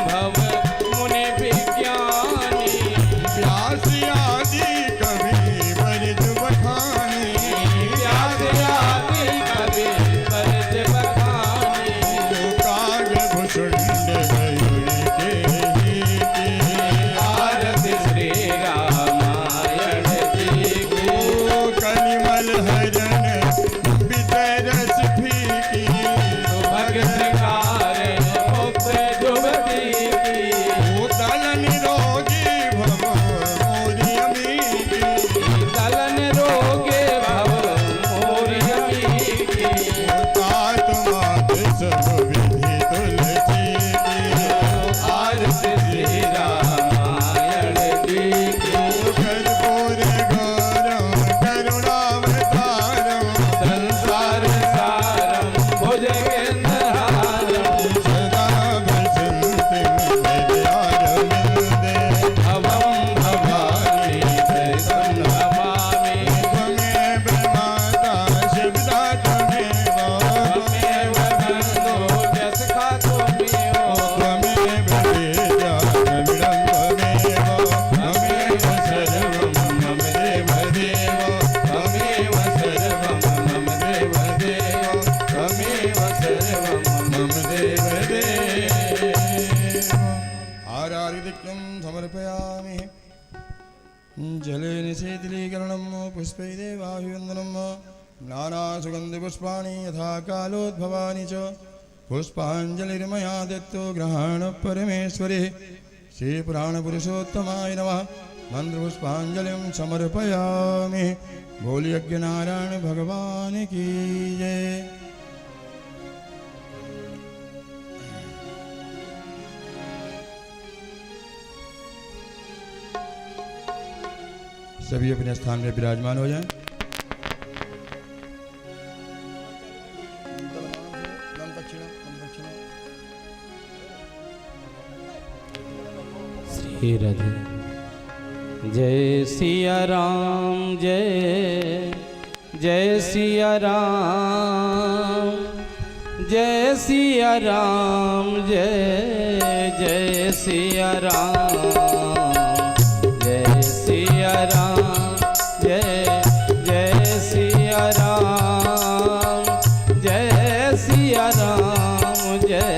भव मुनि विज्ञानी व्यास आदि कवि बरज बखानी व्यास आदि कवि बरज बखानी काग भुषुंड मयूर के आरती श्री रामायण जी की कलिमल हरण बितरस फीकी भगत कारण मुक्त जुबती की दलन रोगी भव मोरी अमीकी दलन रोगे भव मोरी अमीकी तात मात सब विधि तुलसी की आरती श्री रामायण जी की कर्पूर गौरम करुणावतारम संसार सारम भुजगेन्द्रहारम सदा वसन्ति हृदयारविन्दे भवं भवानी सहितं नमामि त्वमेव माता शिवदा त्वमेव त्वमेव बन्धो व्यसखा त्वमेव त्वमेव वेद्या द्रविडं त्वमेव त्वमेव सर्वं मम देवदेव त्वमेव सर्वं मम देवदेव त्वमेव सर्वं मम देवदेव आराधिक्यं समर्पयामि जले निषेदलीकरणं पुष्पै देवाभिवन्दनं नानासुगन्धिपुष्पाणि यथा कालोद्भवानि च पुष्पाञ्जलिर्मया दत्तो ग्रहाण परमेश्वरे श्रीपुराणपुरुषोत्तमाय नमः मन्त्रपुष्पाञ्जलिं समर्पयामि बोलिए यज्ञनारायण भगवान की जय। सभी अपने स्थान में विराजमान हो जाएं। श्री राधे जय सिया राम जय जय सिया राम जय सिया राम जय जय सिया राम जय सिया राम जय जय सिया राम जय सिया राम जय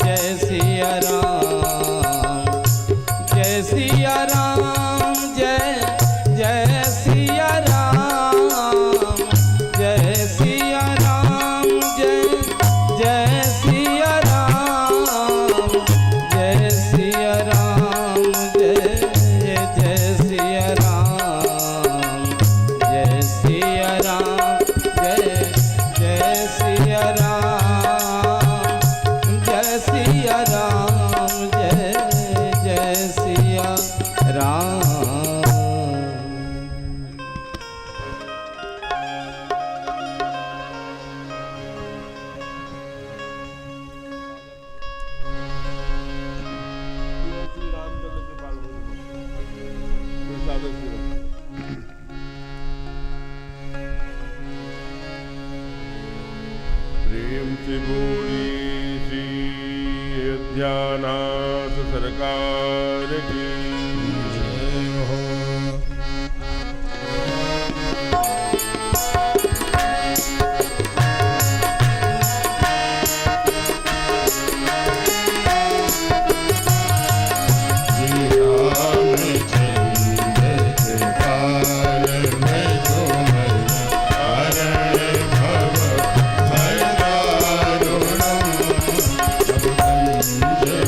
जय सिया राम जय सिया राम जय जय सिया राम जय सिया राम जय जय सिया राम जय सिया राम जय जय सिया राम जय सिया राम जय जय सिया राम जय सिया राम जय जय सिया राम। प्रेम से बोली श्री अयोध्यानाथ सरकार की जय हो। श्री रामचंद्र कृपाल मैं जो हरण भव भयदारुणम् सब संजयो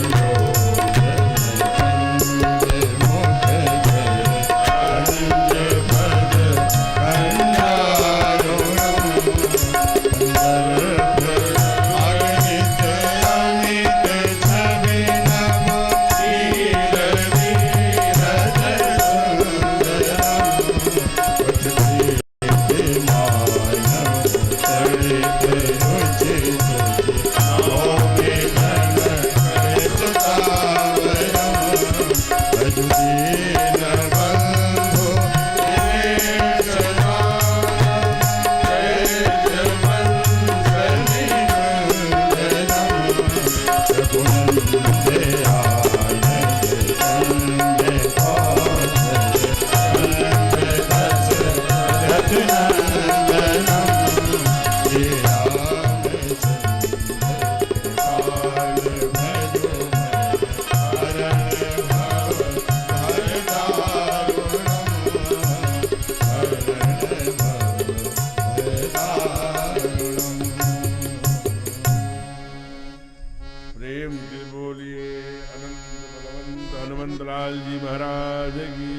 प्रेम से बोलिए अनंत बलवंत हनुमंत लाल जी महाराज की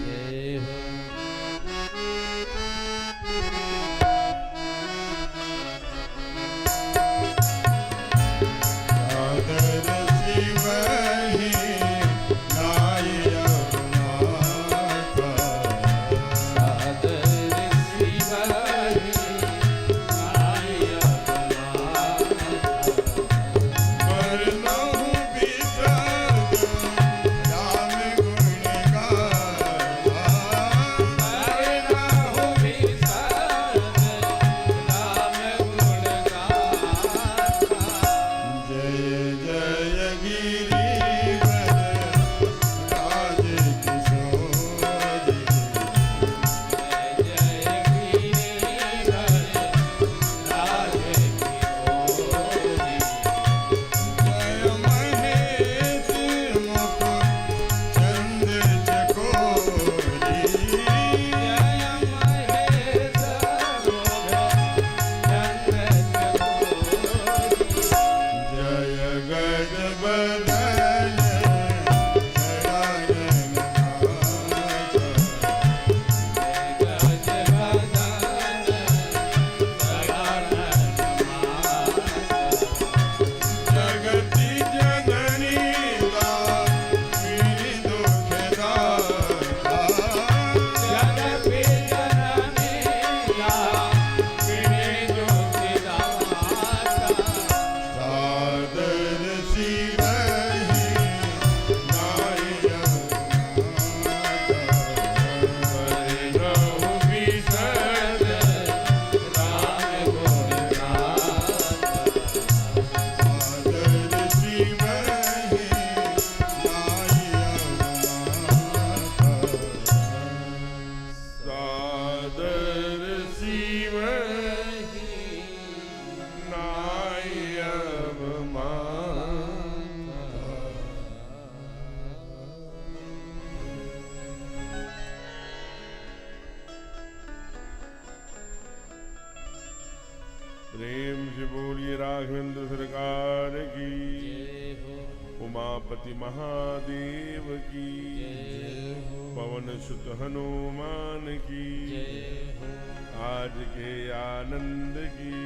जय हो। सादर शिवहि नाय माता सादर शिवहि नाय वरनहु विसर्ग राम गुण गावा वरनहु विसर्ग राम गुण गाथा। जय जय गिरिवर राज किशोरी जय जय गिरिवर राज किशोरी। जय महेश मुख चंद्र चकोरी जय महेश मुख चंद्र चकोरी। जय गजबदन शरण नाथ जगति जननी दात्री दुखदाता सादर शिवहि नाय माता वरनहु विसर्ग सादर शिवहि नाय माता सादर शिव नायब माता। प्रेम से बोलिए राघवेंद्र सरकार की उमापति महादेव की पवन सुत हनुमान की आज के आनंद की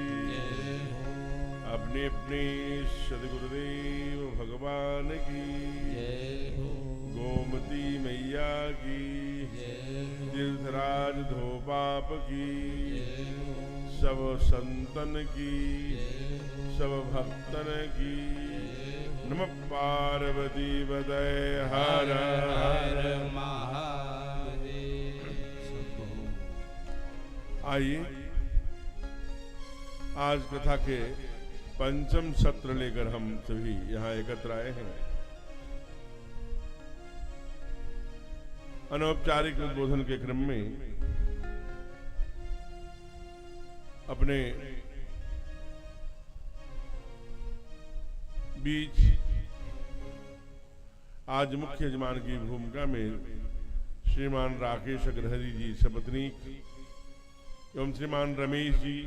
अपने अपने सदगुरुदेव भगवान की गोमती मैया की तीर्थराज धोपाप की सब संतन की सब भक्तन की नमः पार्वती बदय हर हर। आइए आज कथा के पंचम सत्र लेकर हम सभी यहाँ एकत्र आए हैं। अनौपचारिक उद्बोधन के क्रम में अपने बीच आज मुख्य यजमान की भूमिका में श्रीमान राकेश अग्रहरी जी सपत्नीक एवं श्रीमान रमेश जी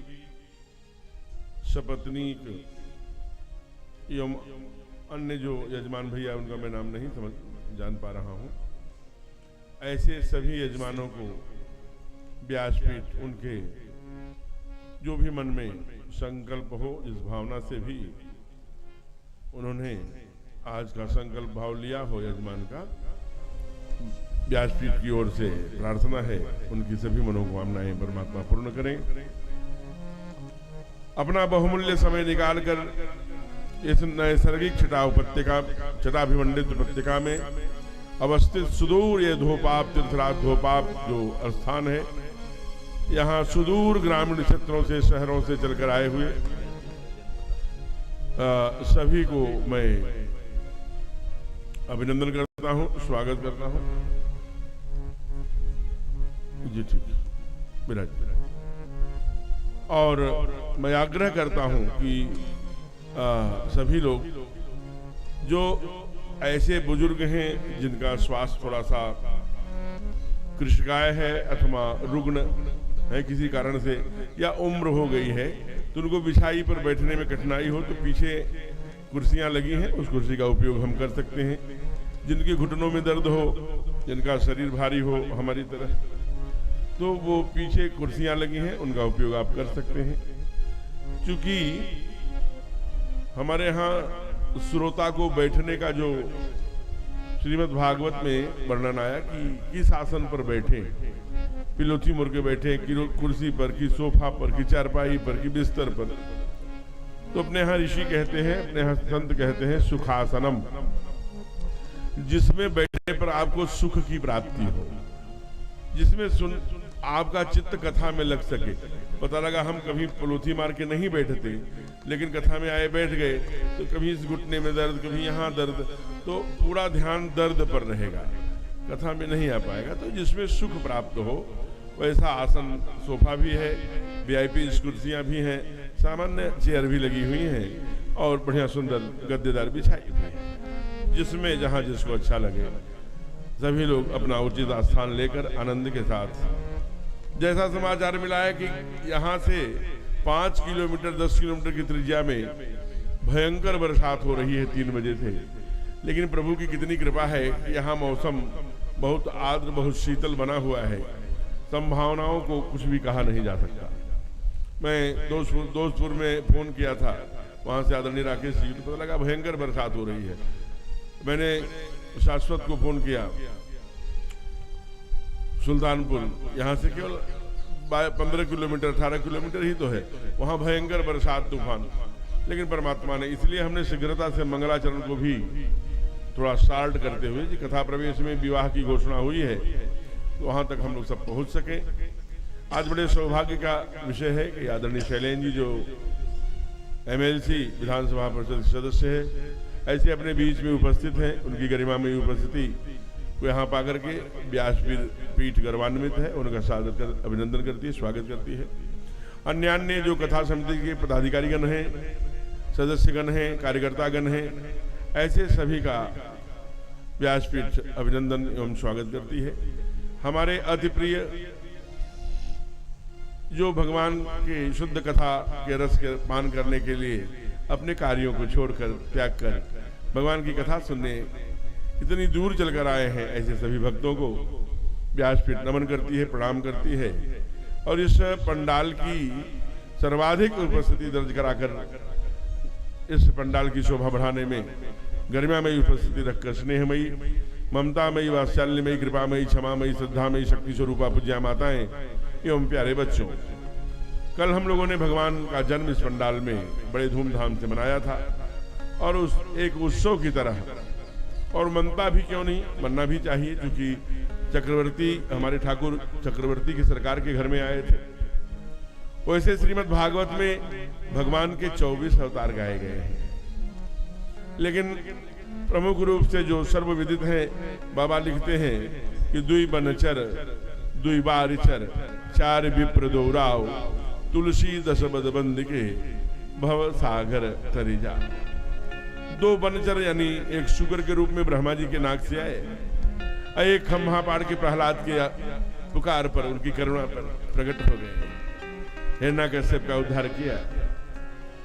सपत्नीक एवं अन्य जो यजमान भैया उनका मैं नाम नहीं जान पा रहा हूं, ऐसे सभी यजमानों को व्यासपीठ उनके जो भी मन में संकल्प हो, जिस भावना से भी उन्होंने आज का संकल्प भाव लिया हो यजमान का, व्यासपीठ की ओर से प्रार्थना है उनकी सभी मनोकामनाएं परमात्मा पूर्ण करें। अपना बहुमूल्य समय निकालकर इस नैसर्गिक छटाभिमंडित उपत्यका में अवस्थित सुदूर ये धोपाप तीर्थराज धोपाप जो स्थान है, यहाँ सुदूर ग्रामीण क्षेत्रों से शहरों से चलकर आए हुए सभी को मैं अभिनंदन करता हूँ, स्वागत करता हूँ। जी ठीक, विराज। और मैं आग्रह करता हूँ कि सभी लोग जो ऐसे बुजुर्ग हैं जिनका स्वास्थ्य थोड़ा सा कृशकाय है अथवा रुग्ण है किसी कारण से, या उम्र हो गई है तो उनको बिछाई पर बैठने में कठिनाई हो, तो पीछे कुर्सियां लगी हैं, उस कुर्सी का उपयोग हम कर सकते हैं। जिनके घुटनों में दर्द हो, जिनका शरीर भारी हो हमारी तरह, तो वो पीछे कुर्सियां लगी हैं, उनका उपयोग आप कर सकते हैं। क्योंकि हमारे यहाँ श्रोता को बैठने का जो श्रीमद् भागवत में वर्णन आया कि किस आसन पर बैठे, पिलोथी मुड़ के बैठे, कि कुर्सी पर, कि सोफा पर, कि चारपाई पर, कि बिस्तर पर। तो अपने यहाँ ऋषि कहते हैं, अपने यहाँ संत कहते हैं सुखासनम, जिसमें बैठने पर आपको सुख की प्राप्ति हो, जिसमें आपका चित्त कथा में लग सके। पता लगा हम कभी पलोथी मार के नहीं बैठते, लेकिन कथा में आए बैठ गए, तो कभी इस घुटने में दर्द, कभी यहाँ दर्द, तो पूरा ध्यान दर्द पर रहेगा, कथा में नहीं आ पाएगा। तो जिसमें सुख प्राप्त हो वैसा आसन, सोफा भी है, वीआईपी कुर्सियाँ भी हैं, सामान्य चेयर भी लगी हुई हैं और बढ़िया सुंदर गद्देदार बिछाई हुई है। जिसमें जहाँ जिसको अच्छा लगे सभी लोग अपना उचित स्थान लेकर आनंद के साथ। जैसा समाचार मिला है कि यहाँ से 5 किलोमीटर 10 किलोमीटर की त्रिज्या में भयंकर बरसात हो रही है 3 बजे से, लेकिन प्रभु की कितनी कृपा है कि यहाँ मौसम बहुत आर्द्र, बहुत शीतल बना हुआ है। संभावनाओं को कुछ भी कहा नहीं जा सकता। मैं दोस्तपुर में फोन किया था, वहाँ से आदरणीय राकेश जी को पता लगा भयंकर बरसात हो रही है। मैंने शाश्वत को फोन किया, सुल्तानपुर, यहाँ से केवल 15 किलोमीटर 18 किलोमीटर ही तो है, वहाँ भयंकर बरसात तूफान। लेकिन परमात्मा ने, इसलिए हमने शीघ्रता से मंगलाचरण को भी थोड़ा स्टार्ट करते हुए, जी कथा प्रवेश में विवाह की घोषणा हुई है, तो वहाँ तक हम लोग सब पहुँच सके। आज बड़े सौभाग्य का विषय है कि आदरणीय शैलेंद्र जी जो MLC विधानसभा परिषद सदस्य है, ऐसे अपने बीच में उपस्थित हैं। उनकी गरिमा में उपस्थिति को यहाँ पा करके व्यासपीठ पीठ गौरवान्वित है, उनका स्वागत कर, अभिनंदन करती है, स्वागत करती है। अन्य जो कथा समिति के पदाधिकारीगण हैं, सदस्यगण हैं, कार्यकर्तागण हैं, ऐसे सभी का व्यासपीठ अभिनंदन एवं स्वागत करती है। हमारे अति प्रिय जो भगवान के शुद्ध कथा के रस के पान करने के लिए अपने कार्यों को छोड़कर, त्याग कर भगवान की कथा सुनने इतनी दूर चलकर आए हैं, ऐसे सभी भक्तों को व्यासपीठ नमन करती है, प्रणाम करती है। और इस पंडाल की सर्वाधिक उपस्थिति दर्ज कराकर इस पंडाल की शोभा बढ़ाने में गरिमामयी उपस्थिति रखकर स्नेहमयी, ममतामयी, वात्सल्यमयी, कृपामयी, क्षमामयी, श्रद्धामयी, शक्ति स्वरूपा पूज्या माताएं एवं प्यारे बच्चों, कल हम लोगों ने भगवान का जन्म इस पंडाल में बड़े धूमधाम से मनाया था और उस एक उत्सव की तरह, और मनता भी क्यों नहीं, मनना भी चाहिए, क्योंकि चक्रवर्ती, हमारे ठाकुर चक्रवर्ती की सरकार के घर में आए थे। वैसे श्रीमद् भागवत में भगवान के 24 अवतार गाए गए हैं, लेकिन प्रमुख रूप से जो सर्वविदित हैं, बाबा लिखते हैं कि दुई बनचर, दुई बारिचर, 4 विप्र दौराव, तुलसी 10 बदबंद के भव सागर तरिजा। 2 बनचर यानी एक शुगर के रूप में ब्रह्मा जी के नाक से आए, एक खम्हा पाड़ के प्रहलाद के पुकार पर, उनकी करुणा पर प्रकट हो गए, हिरण्याकश्यप का उद्धार किया।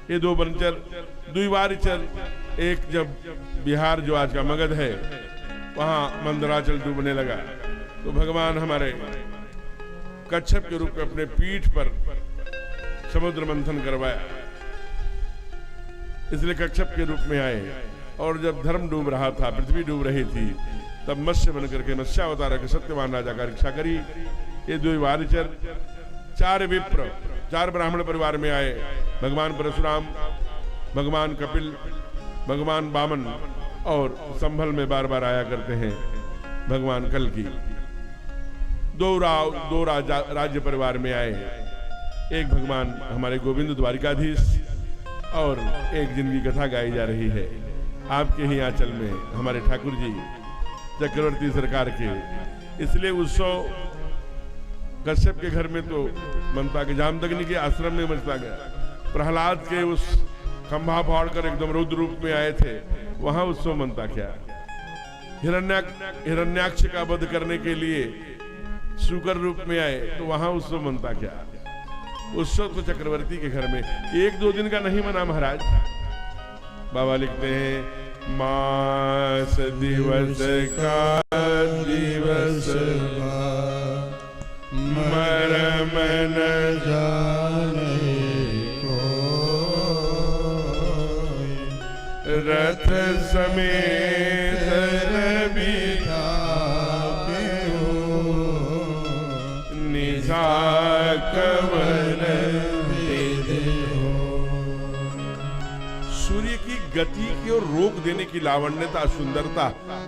ये 2 बनचर, द्विवारिचर, एक जब बिहार जो आज का मगध है वहां मंदराचल डूबने लगा, तो भगवान हमारे कच्छप के रूप में अपने पीठ पर समुद्र मंथन करवाया, इसलिए कच्छप के रूप में आए। और जब धर्म डूब रहा था, पृथ्वी डूब रही थी, तब मत्स्य बनकर के मत्स्यावतार के सत्यवान राजा का रक्षा करी। ये 2 वारिचर, 4 विप्र, 4 ब्राह्मण परिवार में आए, भगवान परशुराम, भगवान कपिल, भगवान वामन, और संभल में बार बार आया करते हैं भगवान कल्कि। 2 राज्य परिवार में आए, एक भगवान हमारे गोविंद द्वारिकाधीश, और एक जिनकी कथा गाई जा रही है आपके ही आंचल में, हमारे ठाकुर जी चक्रवर्ती सरकार के। इसलिए उत्सव कश्यप के घर में तो मनता के, जामदग्नि के आश्रम में मचता गया। प्रहलाद के उस खंभा फाड़कर एकदम रुद्र रूप में आए थे, वहां उत्सव मनता क्या। हिरण्याक्ष का वध करने के लिए शुकर रूप में आए, तो वहां उत्सव मनता क्या। उत्सव तो चक्रवर्ती के घर में 1-2 दिन का नहीं मना महाराज, बाबा लिखते हैं मास दिवस का दिवस मरम न जाने कोई, रथ समेत रवि निशा कवन सूर्य की गति की ओर रोक देने की लावण्यता, सुंदरता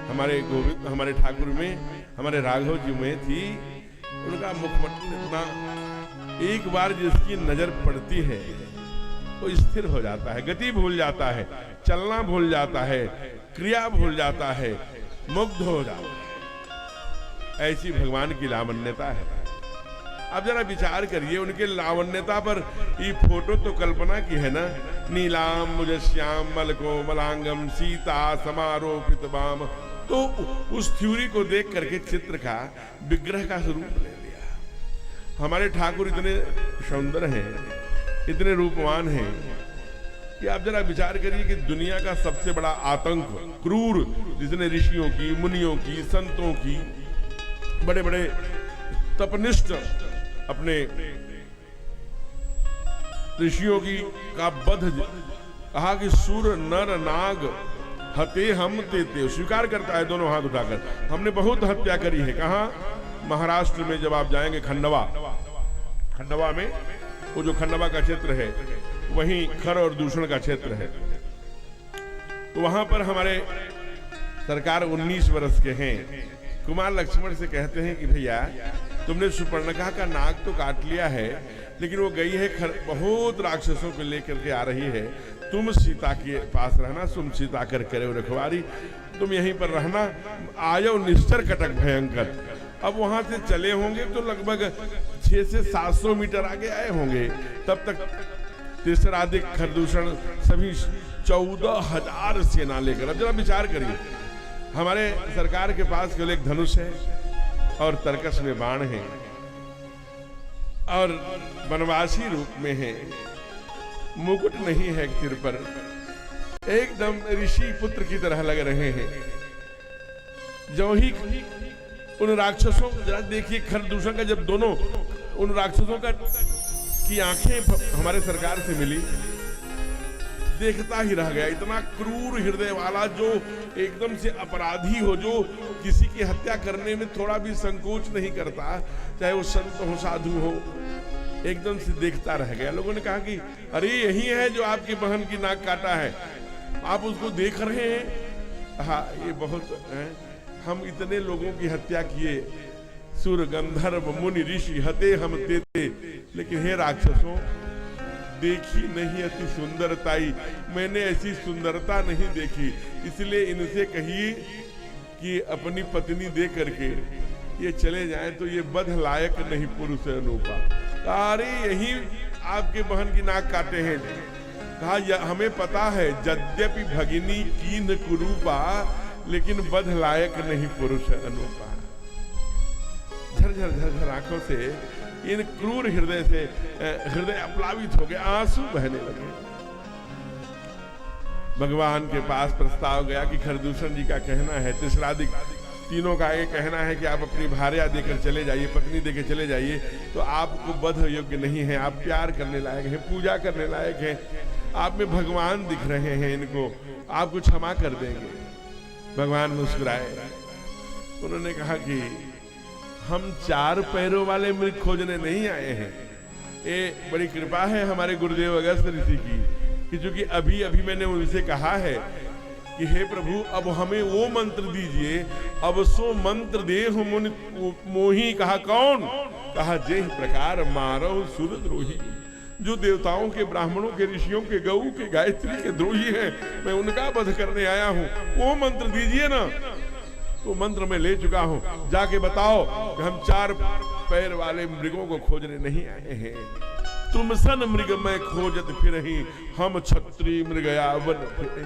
हमारे गोविंद, हमारे ठाकुर में, हमारे राघव जी में थी। उनका मुखमंडल इतना, एक बार जिसकी नजर पड़ती है वो स्थिर हो जाता है, गति भूल जाता है, चलना भूल जाता है, क्रिया भूल जाता है, मुग्ध हो जाता है। ऐसी भगवान की लावण्यता है। अब जरा विचार करिए उनके लावण्यता पर। ये फोटो तो कल्पना की है ना, नीलाम मुझे श्याम मलको मलांगम सीता समारोपित बाम। तो उस थ्योरी को देख करके चित्र का, विग्रह का स्वरूप ले लिया। हमारे ठाकुर इतने सुंदर हैं, इतने रूपवान हैं कि आप जरा विचार करिए कि दुनिया का सबसे बड़ा आतंक, क्रूर, जिसने ऋषियों की, मुनियों की, संतों की, बड़े बड़े तपनिष्ठ अपने ऋषियों की का वध, कहा कि सुर नर नाग हते हम तेते, स्वीकार करता है दोनों हाथ उठाकर, हमने बहुत हत्या करी है। कहा? महाराष्ट्र में जब आप जाएंगे, खंडवा, खंडवा में वो जो खंडवा का क्षेत्र है, वहीं खर और दूषण का क्षेत्र है। तो वहां पर हमारे सरकार 19 वर्ष के हैं, कुमार लक्ष्मण से कहते हैं कि भैया तुमने सुपर्णखा का नाक तो काट लिया है, लेकिन वो गई है बहुत राक्षसों को लेकर के आ रही है, तुम सीता के पास रहना, तुम सीता कर करे रखवारी, तुम यहीं पर रहना। आयो निश्चर कटक भयंकर। अब वहां से चले होंगे तो लगभग 600 से 700 मीटर आगे आए होंगे, तब तक तीसराधिक खरदूषण सभी 14,000 सेना लेकर। अब जरा विचार करिए, हमारे सरकार के पास केवल एक धनुष है और तरकस में बाण है और वनवासी रूप में है, मुकुट नहीं है सिर पर, एकदम ऋषि पुत्र की तरह लग रहे हैं। जो ही उन राक्षसों को जरा देखिए, खरदूषण का जब दोनों उन राक्षसों का की आंखें हमारे सरकार से मिली, देखता ही रह गया। इतना क्रूर हृदय वाला, जो एकदम से अपराधी हो, जो किसी की हत्या करने में थोड़ा भी संकोच नहीं करता, चाहे वो संत हो साधु हो, एकदम से देखता रह गया। लोगों ने कहा कि अरे यही है जो आपकी बहन की नाक काटा है, आप उसको देख रहे हैं। हाँ, ये बहुत है। हम इतने लोगों की हत्या किए, सुर गंधर्व मुनि ऋषि हते हम तेते, लेकिन हे राक्षसों, देखी नहीं अति सुंदरताई, मैंने ऐसी सुंदरता नहीं देखी, इसलिए इनसे कहिए कि अपनी पत्नी दे करके ये चले जाएं तो ये बध लायक नहीं पुरुष अनुपा। अरे यही आपके बहन की नाक काटे हैं। कहा हमें पता है, यद्यपि भगिनी कीन कुरूपा, लेकिन बध लायक नहीं पुरुष अनुपा। झरझर झरझर आंखों से, इन क्रूर हृदय से हृदय अप्लावित हो गए, आंसू बहने लगे। भगवान के पास प्रस्ताव गया कि खरदूषण जी का कहना है, तीसराधिक तीनों का ये कहना है कि आप अपनी भार्या देकर चले जाइए, पत्नी देकर चले जाइए, तो आपको बध योग्य नहीं है, आप प्यार करने लायक हैं, पूजा करने लायक हैं, आप में भगवान दिख रहे हैं, इनको आपको क्षमा कर देंगे। भगवान मुस्कुराए, उन्होंने कहा कि हम 4 पैरों वाले मृग खोजने नहीं आए हैं। ये बड़ी कृपा है हमारे गुरुदेव अगस्त ऋषि की, कि चूंकि अभी अभी मैंने उनसे कहा है कि हे प्रभु, अब हमें वो मंत्र दीजिए, अब सो मंत्र देहु मुनि मोही। कहा कौन? कहा जे प्रकार मारो सुरद्रोही, जो देवताओं के, ब्राह्मणों के, ऋषियों के, गौ के, गायत्री के द्रोही हैं, मैं उनका वध करने आया हूं, वो मंत्र दीजिए ना। तो मंत्र में ले चुका हूं, जाके बताओ कि हम 4 पैर वाले मृगों को खोजने नहीं आए हैं। तुम सन मृग मैं खोजत फिरहि, हम क्षत्रिय मृगया वन फिरहि।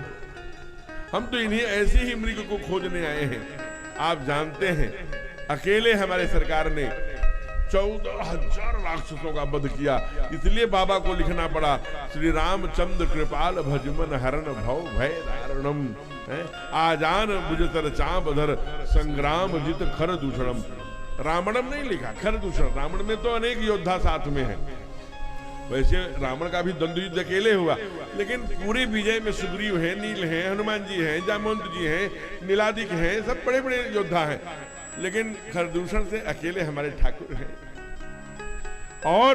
हम तो इन्हीं ऐसे ही मृग को खोजने आए हैं। आप जानते हैं, अकेले हमारे सरकार ने 14,000 राक्षसों का वध किया। इसलिए बाबा को लिखना पड़ा श्री रामचंद्र कृपाल भजमन हरण भव भय दारुणम, आजान बुझतर चापधर संग्राम जित खर दूषणम। रावणम नहीं लिखा, खर दूषण। रावण में तो अनेक योद्धा साथ में है, वैसे रावण का भी द्वंद्व युद्ध अकेले हुआ, लेकिन पूरे विजय में सुग्रीव है, नील है, हनुमान जी हैं, जामवंत जी हैं, नीलादिक हैं, सब बड़े बड़े योद्धा हैं, लेकिन खरदूषण से अकेले हमारे ठाकुर हैं और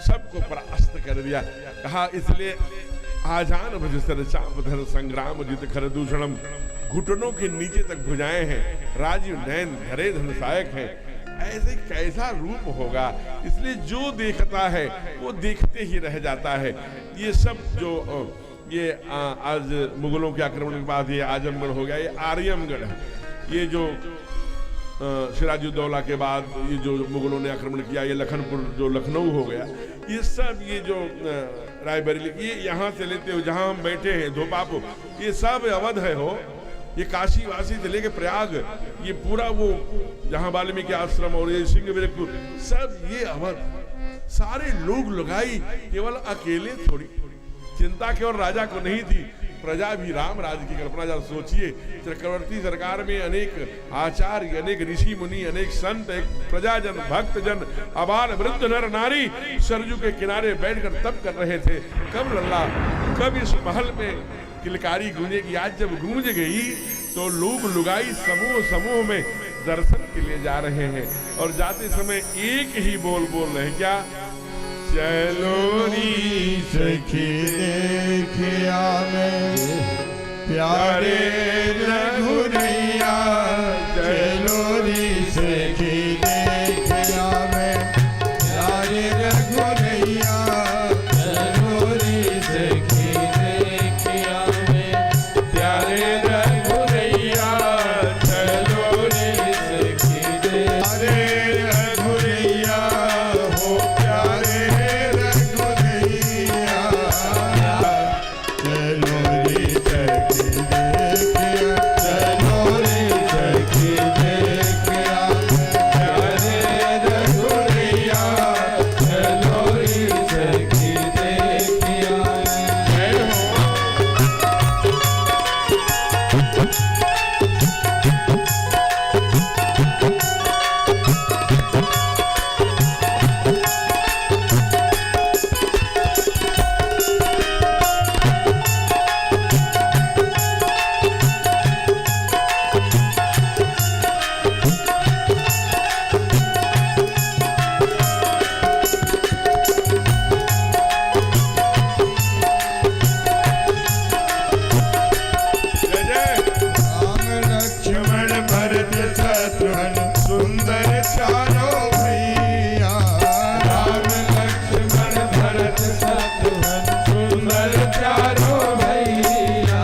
सबको परास्त कर दिया। कहा इसलिए आजान भजस्तर चापधर संग्राम जित खरदूषणम, घुटनों के नीचे तक भुजाएं हैं, राजीव नयन धरे धन सहायक हैं। ऐसे कैसा रूप होगा, इसलिए जो देखता है वो देखते ही रह जाता है। ये सब जो ये आज मुगलों के आक्रमण के बाद ये आजमगढ़ हो गया, ये आर्यमगढ़ है। ये जो सिराजुद्दौला के बाद ये जो मुगलों ने आक्रमण किया, ये लखनपुर जो लखनऊ हो गया, ये सब ये जो रायबरेली, ये यहाँ से लेते हो जहाँ हम बैठे हैं धोपापो, ये सब अवध है हो। ये काशी वासी से लेके प्रयाग, ये पूरा वो जहाँ वाल्मीकि आश्रम और ये सिंहवीरपुर, सब ये अवध, सारे लोग लगाई, केवल अकेले थोड़ी। चिंता केवल राजा को नहीं थी, प्रजा भी राम राज्य की कल्पना। जब सोचिए चक्रवर्ती सरकार में अनेक आचार्य, अनेक ऋषि मुनि, अनेक संत, एक प्रजाजन, भक्तजन, आबाल वृद्ध नर नारी सरजू के किनारे बैठकर तप कर रहे थे। कब लल्ला, कब इस महल में किलकारी गूंजेगी। आज जब गूंज गई तो लोग लुगाई समूह समूह में दर्शन के लिए जा रहे हैं, और जाते समय एक ही बोल रहे हैं, क्या? चलो री सखी देखिया में प्यारे रघुरैया, चलो री सखी देखिया में प्यारे रघुरैया, चलो री सखी देखिया में प्यारे रघुरैया, चलो री सखी प्यारे रघुरैया हो प्यारे रघुरैया, चलो री सखी देखिया, चलो री सखी देखिया, प्यारे रघुरैया, चलो री सखी देखिया। जय जय। राम लक्ष्मण भरत शत्रुघ्न सुंदर चारों भैया, राम लक्ष्मण भरत शत्रुघ्न सुंदर चारों भैया,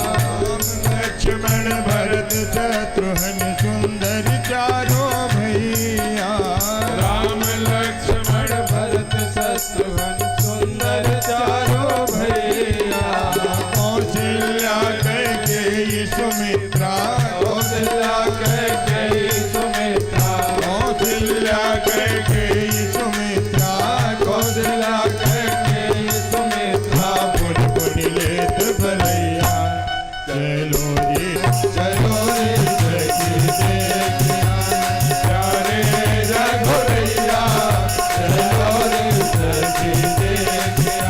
राम लक्ष्मण भरत शत्रुघ्न सुंदर चारों भैया, राम लक्ष्मण भरत शत्रुघ्न सुंदर चारों भैया, कौशल्या कैकेयी सुमित्रा, कौशल्या कैकेयी सुमित्रा, कौशल्या कैकेयी सुमित्रा, कौशल्या कैकेयी सुमित्रा, पुन पुन लेत भलैया, चलो रे सखी देखिया, प्यारे रघुरैया, चलो रे सखी देखिया।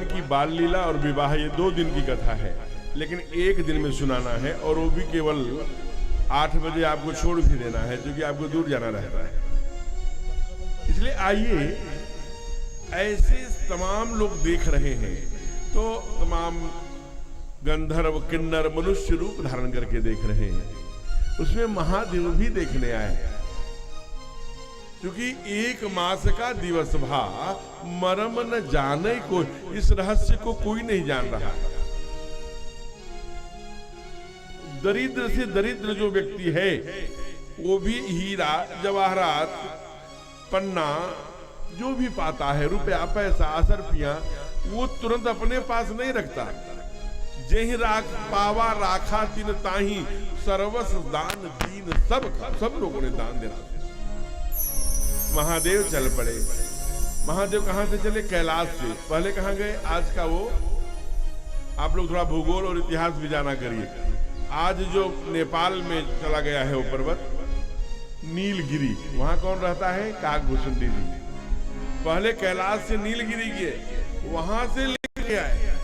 की बाल लीला और विवाह ये 2 दिन की कथा है, लेकिन 1 दिन में सुनाना है, और वो भी केवल 8 बजे आपको छोड़ भी देना है, क्योंकि आपको दूर जाना रहता है। इसलिए आइए, ऐसे तमाम लोग देख रहे हैं, तो तमाम गंधर्व किन्नर मनुष्य रूप धारण करके देख रहे हैं, उसमें महादेव भी देखने आए, क्योंकि 1 मास का दिवस भा मरम न जाने को, इस रहस्य को कोई नहीं जान रहा। दरिद्र से दरिद्र जो व्यक्ति है, वो भी हीरा जवाहरात पन्ना जो भी पाता है, रुपया पैसा असरफियां, वो तुरंत अपने पास नहीं रखता। जेहि राख पावा राखा तिन ताही, सर्वस दान दीन सब लोगों ने दान देना। महादेव चल पड़े। महादेव कहां से चले? कैलाश से। पहले कहां गए? आज का वो, आप लोग थोड़ा भूगोल और इतिहास भी जाना करिए। आज जो नेपाल में चला गया है वो पर्वत नीलगिरी, वहां कौन रहता है? काकभूषुंडी जी। पहले कैलाश से नीलगिरी गए, वहां से लेके आए,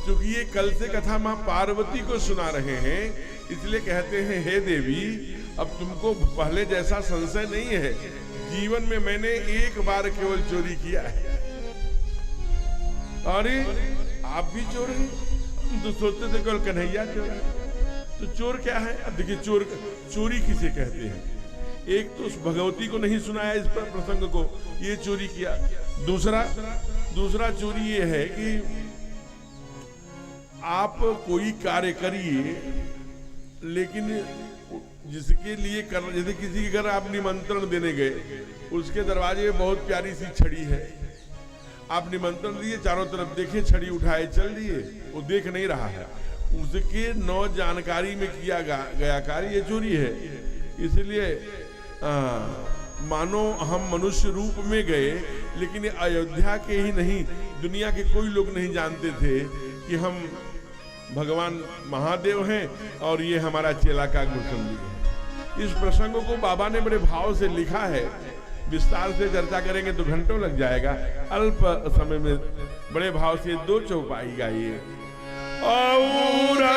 क्योंकि ये कल से कथा मां पार्वती को सुना रहे हैं, इसलिए कहते हैं हे देवी, अब तुमको पहले जैसा संशय नहीं है। जीवन में मैंने 1 बार केवल चोरी किया है। अरे आप भी चोर हैं? हम तो सोचते थे केवल कन्हैया चोर है। तो चोर क्या है? अब देखिए, चोरी किसे कहते हैं? एक तो उस भगवती को नहीं सुनाया इस पर प्रसंग को, ये चोरी किया। दूसरा चोरी ये है कि आप कोई कार्य करिए, लेकिन जिसके लिए कर, जैसे किसी के घर आप निमंत्रण देने गए, उसके दरवाजे में बहुत प्यारी सी छड़ी है, आप निमंत्रण दिए, चारों तरफ देखे, छड़ी उठाए चल दिए, वो देख नहीं रहा है, उसके न जानकारी में किया गया कार्य ये चोरी है। इसलिए मानो हम मनुष्य रूप में गए, लेकिन अयोध्या के ही नहीं, दुनिया के कोई लोग नहीं जानते थे कि हम भगवान महादेव हैं और ये हमारा चेला काकभूषुंडी है। इस प्रसंग को बाबा ने बड़े भाव से लिखा है, विस्तार से चर्चा करेंगे तो घंटों लग जाएगा। अल्प समय में बड़े भाव से 2 चौपाई गाइए। और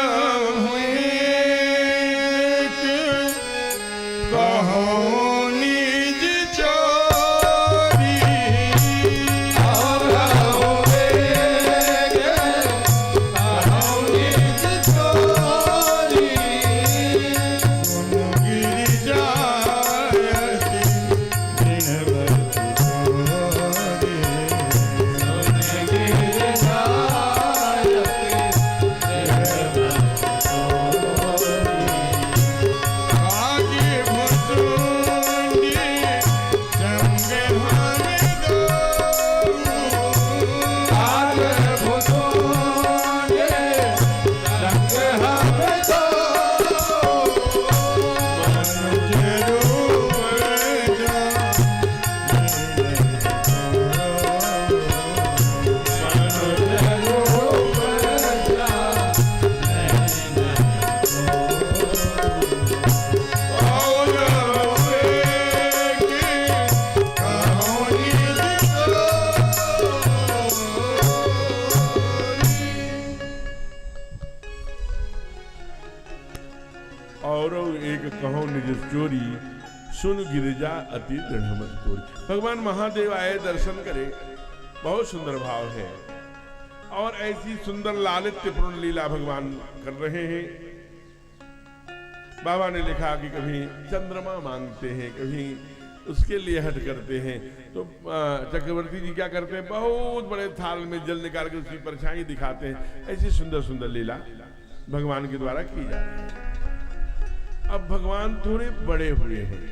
चोरी सुन गिरिजा अति दृढ़ तोरी। भगवान महादेव आए दर्शन करे, बहुत सुंदर भाव है, और ऐसी सुंदर लालित्यपूर्ण लीला भगवान कर रहे हैं। बाबा ने लिखा कि कभी चंद्रमा मांगते हैं, कभी उसके लिए हट करते हैं, तो चक्रवर्ती जी क्या करते हैं, बहुत बड़े थाल में जल निकाल कर उसकी परछाई दिखाते हैं। ऐसी सुंदर सुंदर लीला भगवान के द्वारा की जाती है। अब भगवान थोड़े बड़े हुए हैं,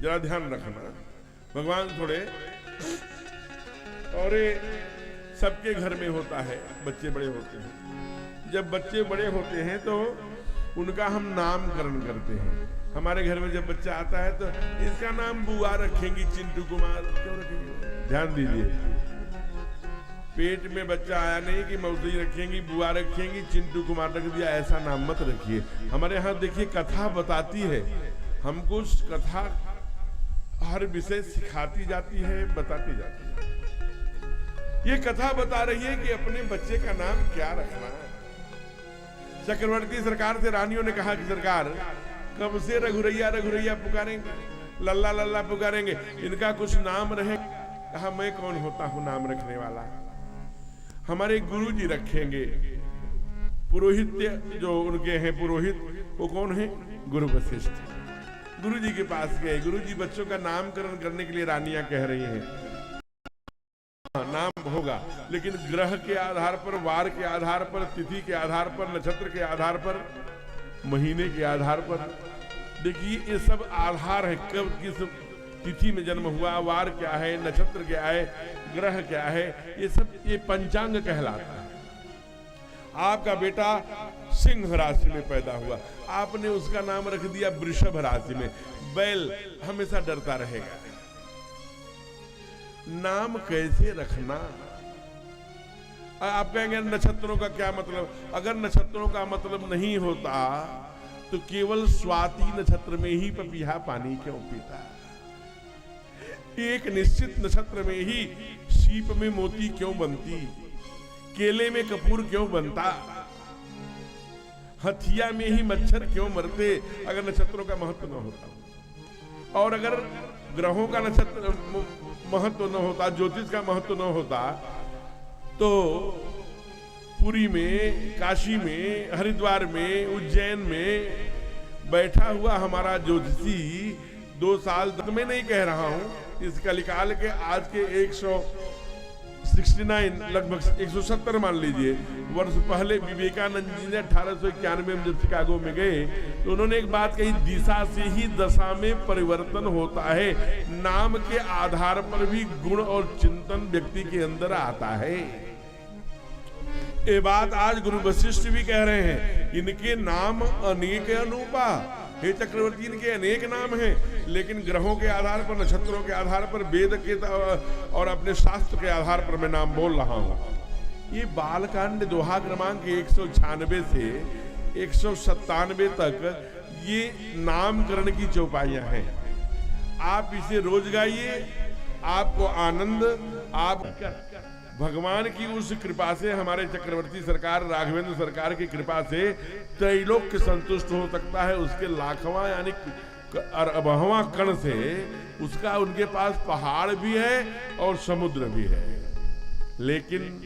जरा ध्यान रखना, भगवान थोड़े, और सबके घर में होता है, बच्चे बड़े होते हैं। जब बच्चे बड़े होते हैं तो उनका हम नामकरण करते हैं। हमारे घर में जब बच्चा आता है तो इसका नाम बुआ रखेंगी, चिंटू कुमार क्यों रखेंगे? ध्यान दीजिए, पेट में बच्चा आया नहीं कि मौसी रखेंगी, बुआ रखेंगी, चिंटू कुमार रख दिया, ऐसा नाम मत रखिए। हमारे यहाँ देखिए कथा बताती है, हमको कथा हर विषय सिखाती जाती है, बताती जाती है। ये कथा बता रही है कि अपने बच्चे का नाम क्या रखना है। चक्रवर्ती सरकार से रानियों ने कहा कि सरकार, कब से रघुरैया रघुरैया पुकारेंगे, लल्ला लल्ला पुकारेंगे, इनका कुछ नाम रहे। कहा, मैं कौन होता हूं नाम रखने वाला, हमारे गुरु जी रखेंगे। पुरोहित जो उनके हैं पुरोहित, वो कौन है? गुरु वशिष्ठ। गुरु जी के पास गए। गुरु जी बच्चों का नामकरण करने के लिए रानियां कह रही हैं, नाम होगा, लेकिन ग्रह के आधार पर, वार के आधार पर, तिथि के आधार पर, नक्षत्र के आधार पर, महीने के आधार पर। देखिए ये सब आधार है, कब किस तिथि में जन्म हुआ, वार क्या है, नक्षत्र क्या है, ग्रह क्या है, ये सब ये पंचांग कहलाता है। आपका बेटा सिंह राशि में पैदा हुआ, आपने उसका नाम रख दिया वृषभ राशि में। बैल हमेशा डरता रहेगा। नाम कैसे रखना? आप कहेंगे नक्षत्रों का क्या मतलब? अगर नक्षत्रों का मतलब नहीं होता तो केवल स्वाति नक्षत्र में ही पपीहा पानी क्यों पीता? एक निश्चित नक्षत्र में ही सीप में मोती क्यों बनती? केले में कपूर क्यों बनता? हथिया में ही मच्छर क्यों मरते अगर नक्षत्रों का महत्व न होता? और अगर ग्रहों का नक्षत्र महत्व न होता, ज्योतिष का महत्व न होता, तो पुरी में, काशी में, हरिद्वार में, उज्जैन में बैठा हुआ हमारा ज्योतिषी 2 साल तक, मैं नहीं कह रहा हूं, इस कलिकाल के आज के 169 लगभग 170 मान लीजिए वर्ष पहले विवेकानंद जी ने 1891 में जब शिकागो में गए तो उन्होंने एक बात कही, दिशा से ही दशा में परिवर्तन होता है। नाम के आधार पर भी गुण और चिंतन व्यक्ति के अंदर आता है। ये बात आज गुरु वशिष्ठ भी कह रहे हैं, इनके नाम अनेक अनूपा। हे चक्रवर्ती, इनके अनेक नाम हैं, लेकिन ग्रहों के आधार पर, नक्षत्रों के आधार पर, वेद के और अपने शास्त्र के आधार पर मैं नाम बोल रहा हूं। ये बालकांड दोहा क्रमांक 196 से 197 तक ये नामकरण की चौपाइयां हैं। आप इसे रोज गाइए, आपको आनंद, आप भगवान की उस कृपा से, हमारे चक्रवर्ती सरकार राघवेंद्र सरकार की कृपा से त्रैलोक्य संतुष्ट हो सकता है। उसके लाखवां यानी 12वां कण से उसका उनके पास पहाड़ भी है और समुद्र भी है। लेकिन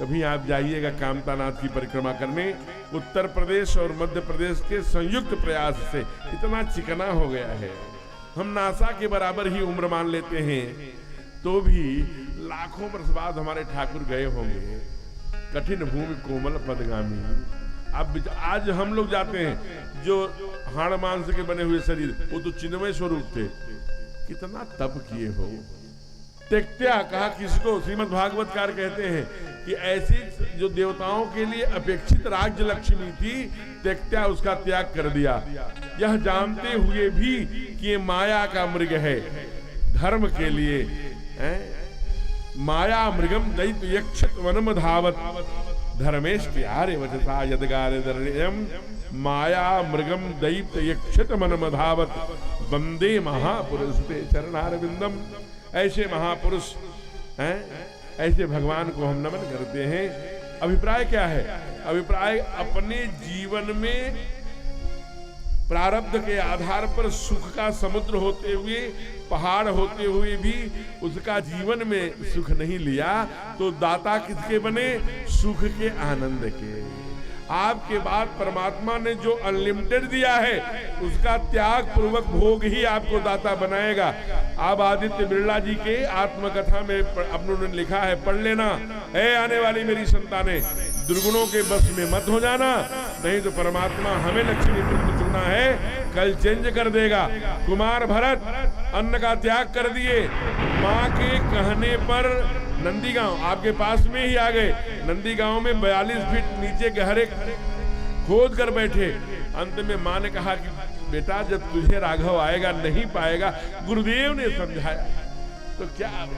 कभी आप जाइएगा कामतानाथ की परिक्रमा करने, उत्तर प्रदेश और मध्य प्रदेश के संयुक्त प्रयास से इतना चिकना हो गया है, हम नासा के बराबर ही उम्र मान लेते हैं, तो भी लाखों वर्ष बाद हमारे ठाकुर गए होंगे। कठिन भूमि कोमल पदगामी। अब आज हम लोग जाते हैं, जो हाड़ मांस के बने हुए शरीर, वो तो चिन्मय स्वरूप थे, कितना तप किए हो। त्यक्त्या कहा किसको? श्रीमद् भागवतकार कहते हैं कि ऐसी जो देवताओं के लिए अपेक्षित राज्य लक्ष्मी थी, त्यक्त्या उसका त्याग कर दिया, यह जानते हुए भी कि ये माया का मृग है। धर्म के लिए माया मृगम दैत्य यक्षित वनम धावत धर्मेश आर्य वचसा यदगारम माया मृगम दैत्य यक्षित वनम धावत वंदे महापुरुष ते चरणारविंदम। ऐसे महापुरुष हैं, ऐसे भगवान को हम नमन करते हैं। अभिप्राय क्या है? अभिप्राय अपने जीवन में प्रारब्ध के आधार पर सुख का समुद्र होते हुए, पहाड़ होते हुए भी उसका जीवन में सुख नहीं लिया, तो दाता किसके बने? सुख के, आनंद के। आपके बाद परमात्मा ने जो अनलिमिटेड दिया है उसका त्याग पूर्वक भोग ही आपको दाता बनाएगा। अब आदित्य बिरला जी के आत्मकथा में अपनों ने लिखा है, पढ़ लेना। है आने वाली मेरी संतानें, दुर्गुणों के बस में मत हो जाना, नहीं तो परमात्मा हमें लक्ष्मी पुत्र चुना है, कल चेंज कर देगा। कुमार भरत अन्न का त्याग कर दिए, माँ के कहने पर नंदीगांव आपके पास में ही आ गए। नंदीगांव में 42 फीट नीचे गहरे खोद कर बैठे। अंत में माँ ने कहा कि बेटा जब तुझे राघव आएगा नहीं पाएगा। गुरुदेव ने समझाया तो क्या,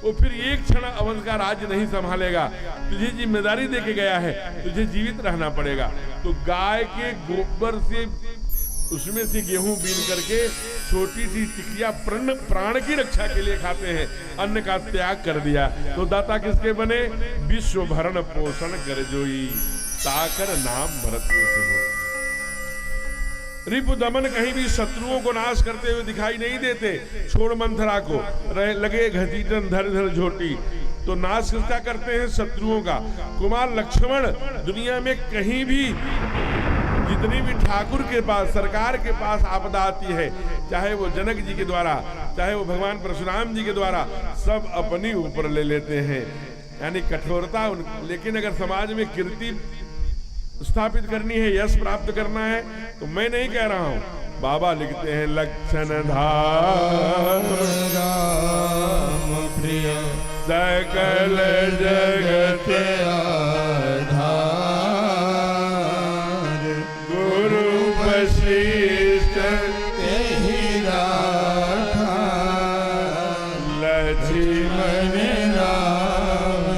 वो फिर एक क्षण अवध का राज्य नहीं संभालेगा, तुझे जिम्मेदारी देके गया है, तुझे जीवित रहना पड़ेगा। तो गाय के गोबर से उसमें से गेहूं बीन करके छोटी सी टिकिया प्राण की रक्षा के लिए खाते हैं, अन्न का त्याग कर दिया। तो दाता किसके बने? विश्व भरण पोषण कर जोई, ताकर नाम भरत हो। रिपु दमन कहीं भी शत्रुओं को नाश करते हुए दिखाई नहीं देते। छोड़ मंथरा को, लगे घसीटन धर धर झोटी, तो नाश किसका करते हैं? शत्रुओं का। कुमार लक्ष्मण दुनिया में कहीं भी जितनी भी ठाकुर के पास, सरकार के पास आपदा आती है, चाहे वो जनक जी के द्वारा, चाहे वो भगवान परशुराम जी के द्वारा, सब अपनी ऊपर ले लेते हैं, यानी कठोरता। लेकिन अगर समाज में कीर्ति स्थापित करनी है, यश प्राप्त करना है, तो मैं नहीं कह रहा हूं, बाबा लिखते हैं लक्षण धाम प्रिय सकल जगत आधार, गुरु वशिष्ठ तेहि राखा, लक्ष्मण राम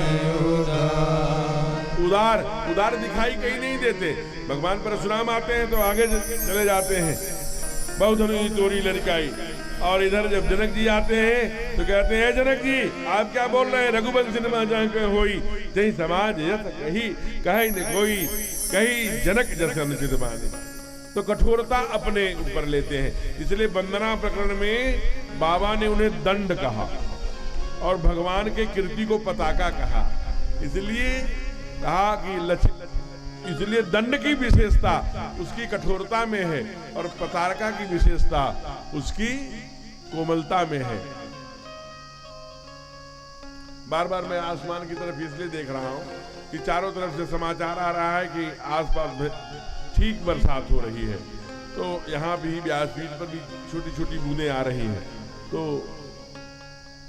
उदार उदार दिखाई कहीं नहीं देते। भगवान परशुराम आते हैं तो आगे चले जाते हैं, बहुत तोरी लड़काई। और इधर जब जनक जी आते हैं तो कहते हैं जनक जी आप क्या बोल रहे हैं? रघुवंश होई जही समाज यथ कही कहे न कोई, कही जनक जैसे अनुचित माने। तो कठोरता अपने ऊपर लेते हैं। इसलिए वंदना प्रकरण में बाबा ने उन्हें दंड कहा और भगवान के कीर्ति को पताका कहा। इसलिए कहा कि इसलिए दंड की विशेषता उसकी कठोरता में है और पताका की विशेषता उसकी कोमलता में है। बार बार मैं आसमान की तरफ इसलिए देख रहा हूं कि चारों तरफ से समाचार आ रहा है कि आसपास ठीक बरसात हो रही है। तो यहाँ भी व्यासपीठ पर भी छोटी छोटी बूंदें आ रही हैं। तो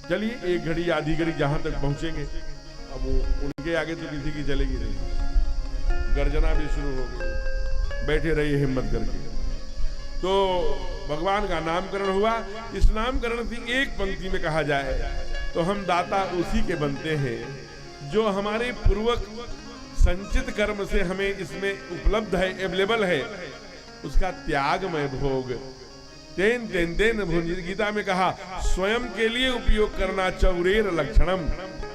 चलिए एक घड़ी आधी घड़ी जहां तक पहुंचेंगे, अब वो उनके आगे तो किसी की चलेगी नहीं। गर्जना भी शुरू हो गई, बैठे रहिए हिम्मत करके। तो भगवान का नामकरण हुआ। इस नामकरण की एक पंक्ति में कहा जाए तो हम दाता उसी के बनते हैं जो हमारे पूर्वक संचित कर्म से हमें इसमें उपलब्ध है, अवेलेबल है, उसका त्यागमय भोग। तेन तेन तेन गीता में कहा स्वयं के लिए उपयोग करना चौरेर लक्षणम।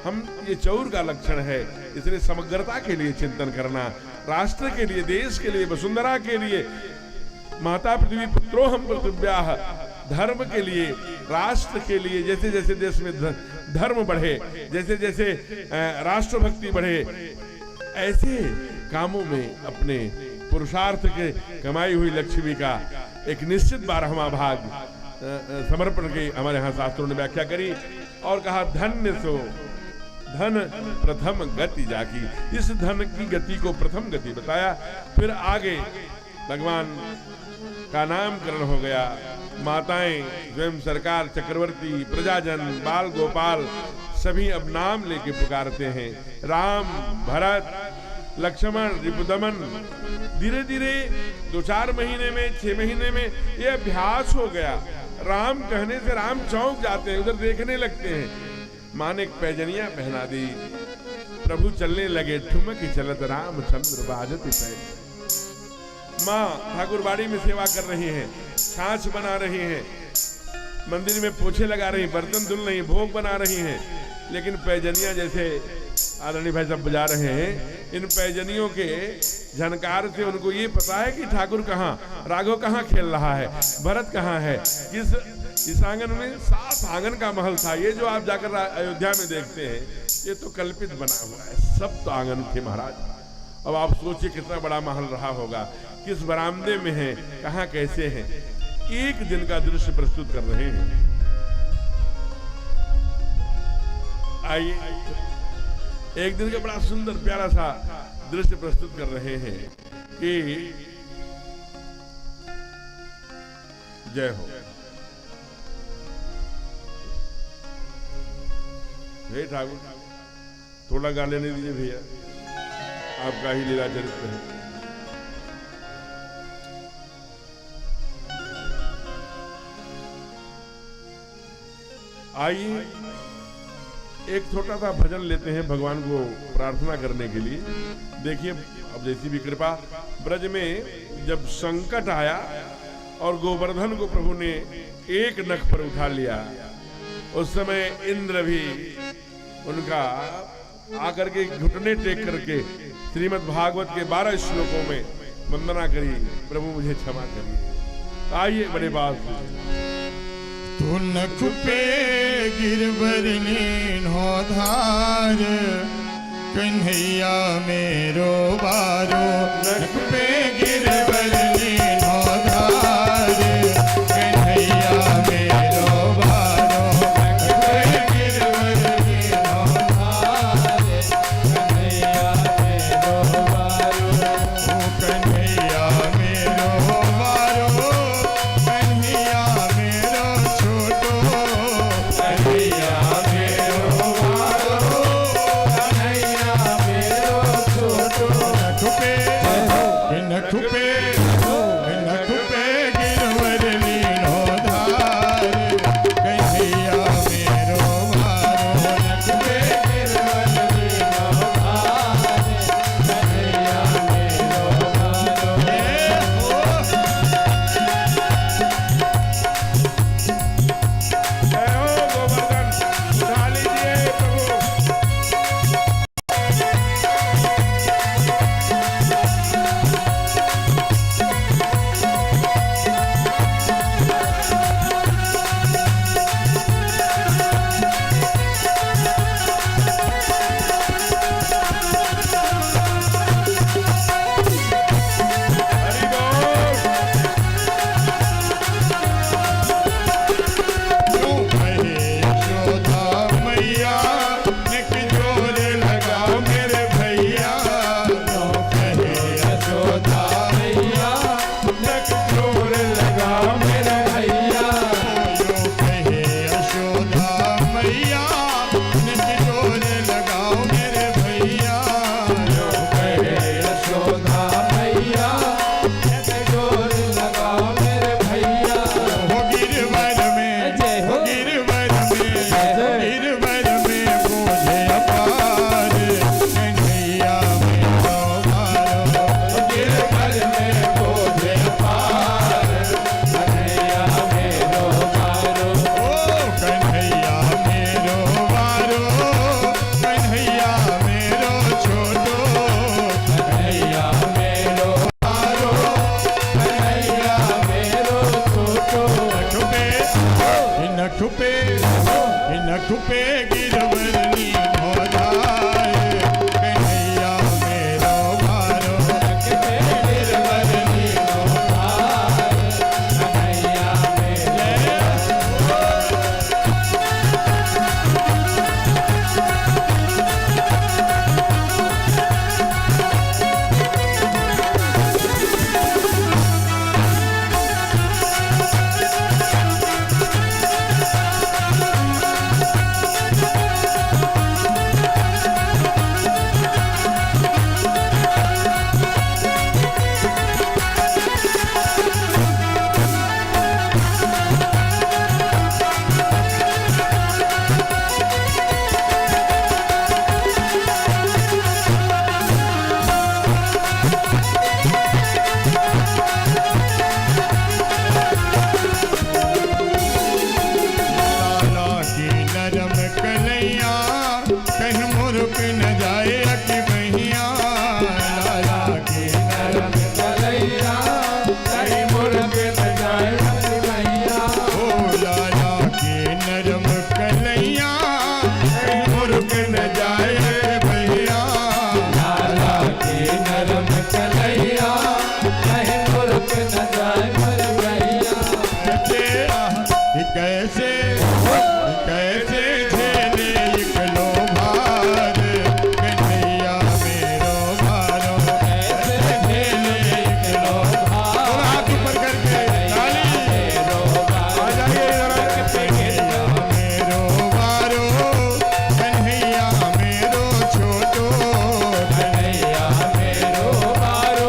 हम ये चौर का लक्षण है, इसलिए समग्रता के लिए चिंतन करना, राष्ट्र के लिए, देश के लिए, वसुंधरा के लिए, माता पृथ्वी पुत्रो हम पृथिव्याः, धर्म के लिए, राष्ट्र के लिए, जैसे जैसे देश में धर्म बढ़े, जैसे जैसे राष्ट्रभक्ति बढ़े, ऐसे कामों में अपने पुरुषार्थ के कमाई हुई लक्ष्मी का एक निश्चित 12वां भाग समर्पण की हमारे यहाँ शास्त्रों ने व्याख्या करी और कहा धन्य सो धन प्रथम गति जाकी। इस धन की गति को प्रथम गति बताया। फिर आगे भगवान का नामकरण हो गया। माताएं, स्वयं सरकार, चक्रवर्ती, प्रजाजन, बाल गोपाल सभी अब नाम लेके पुकारते हैं। राम, भरत, लक्ष्मण, रिपुदमन। धीरे धीरे 2-4 महीने में, 6 महीने में ये अभ्यास हो गया। राम कहने से राम चौंक जाते हैं, उधर देखने लगते हैं। मां ने पैजनिया पहना दी, प्रभु चलने लगे, ठुमक चलत रामचंद्र बाजत पैज। माँ ठाकुरबाड़ी में सेवा कर रही हैं, छाछ बना रही हैं, मंदिर में पोछे लगा रही, बर्तन धुल रही, भोग बना रही हैं, लेकिन पैजनिया जैसे आदरणीय भाई सब बजा रहे हैं, इन पैजनियों के झनकार से उनको ये पता है कि ठाकुर कहाँ, राघव कहाँ खेल रहा है, भरत कहाँ है। इस आंगन में 7 आंगन का महल था। ये जो आप जाकर अयोध्या में देखते हैं ये तो कल्पित बना हुआ है, सब तो आंगन थे महाराज। अब आप सोचिए कितना बड़ा महल रहा होगा, किस बरामदे में है, कहाँ कैसे हैं। एक दिन का दृश्य प्रस्तुत कर रहे हैं। आइए एक दिन का बड़ा सुंदर प्यारा सा दृश्य प्रस्तुत कर रहे हैं कि जय हो। हे ठाकुर थोड़ा गा लेने दीजिए भैया, आपका ही लीला चरित्र है। आइए एक छोटा सा भजन लेते हैं भगवान को प्रार्थना करने के लिए। देखिए अब जैसी भी कृपा, ब्रज में जब संकट आया और गोवर्धन को प्रभु ने एक नख पर उठा लिया। उस समय इंद्र भी उनका आकर के घुटने टेक करके श्रीमद् भागवत के 12 श्लोकों में वंदना करी, प्रभु मुझे क्षमा करिए। आइए बड़े बात तू नख पे गिरवर लीनो धार, कन्हैया मेरो बारो। नख पे गिरवर लीनो धार, कन्हैया मेरो बारो। नख पे गिरवर लीनो धार, कन्हैया मेरो बारो। ओ कन्हैया मेरो बारो, कन्हैया मेरो छोटो। कन्हैया मेरो बारो, कन्हैया मेरो छोटो। नख पे नख पे नख पे गिरवर लीनो धार, कन्हैया मेरो बारो। नख पे गिरवर लीनो धार, कन्हैया मेरो बारो। जय हो गोवर्धन, उठा लीजिए प्रभु। हरि बोल। क्यों कहे यशोदा मैया, निक जोर लगाओ मेरे भैया। क्यों कहे यशोदा मैया, निक जोर लगाओ मेरे भैया। क्यों कहे यशोदा मैया, निक जोर लगाओ मेरे भैया। क्यों कहे यशोदा मैया, निक जोर लगाओ मेरे भैया। हो गिरवर में, हो गिरवर में, गिरवर में बोझे अपार, कन्हैया मेरो बारो। गिरवर में बोझे अपार, कन्हैया मेरो बारो। ओ कन्हैया मेरो बारो, कन्हैया मेरो छोटो। कन्हैया मेरो बारो, कन्हैया मेरो छोटो। नख पे नख पे गिरवर लीनो धार, कन्हैया मेरो बारो। नख पे गिरवर लीनो धार, कन्हैया मेरो। लाला की नरम कलैया, कहीं मुर्क न जाए अकी बहिया। लाला की नरम कलैया, कहीं मुर्क न जाए अकी बहिया। ओ लाला की नरम कलैया, कहीं मुर्क न जाए भैया। लाला की नरम कलैया, कहीं मुर्क न जाए भैया। कैसे कैसे झेले इकलो भार, कन्हैया मेरो बारो। कैसे झेले इकलो भार। थोड़ा हाथ ऊपर करके ताली। आ जाइए जरा। कन्हैया मेरो बारो, कन्हैया मेरो छोटो। कन्हैया मेरो बारो,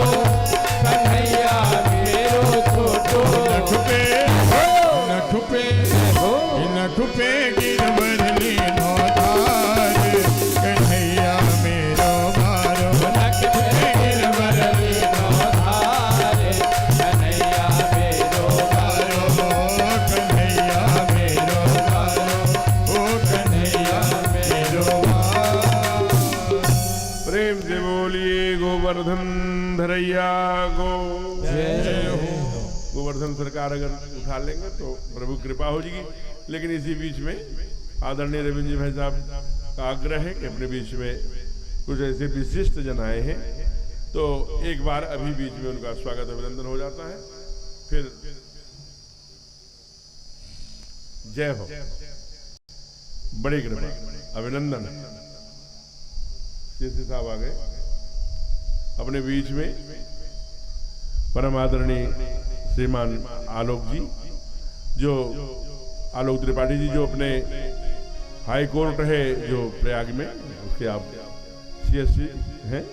धरैया को जय हो। गोवर्धन सरकार अगर उठा लेंगे तो प्रभु कृपा हो जाएगी। लेकिन इसी बीच में आदरणीय रविंद्र जी भाई साहब का आग्रह है कि अपने बीच में कुछ ऐसे विशिष्ट जन आए हैं, तो एक बार अभी बीच में उनका स्वागत अभिनंदन हो जाता है। फिर जय हो, बड़ी कृपा, अभिनंदन। सीसी साहब आ गए अपने बीच में। परम आदरणीय श्रीमान आलोक जी, जो आलोक त्रिपाठी जी, जो अपने हाई कोर्ट है जो प्रयाग में, उसके आप सीएससी हैं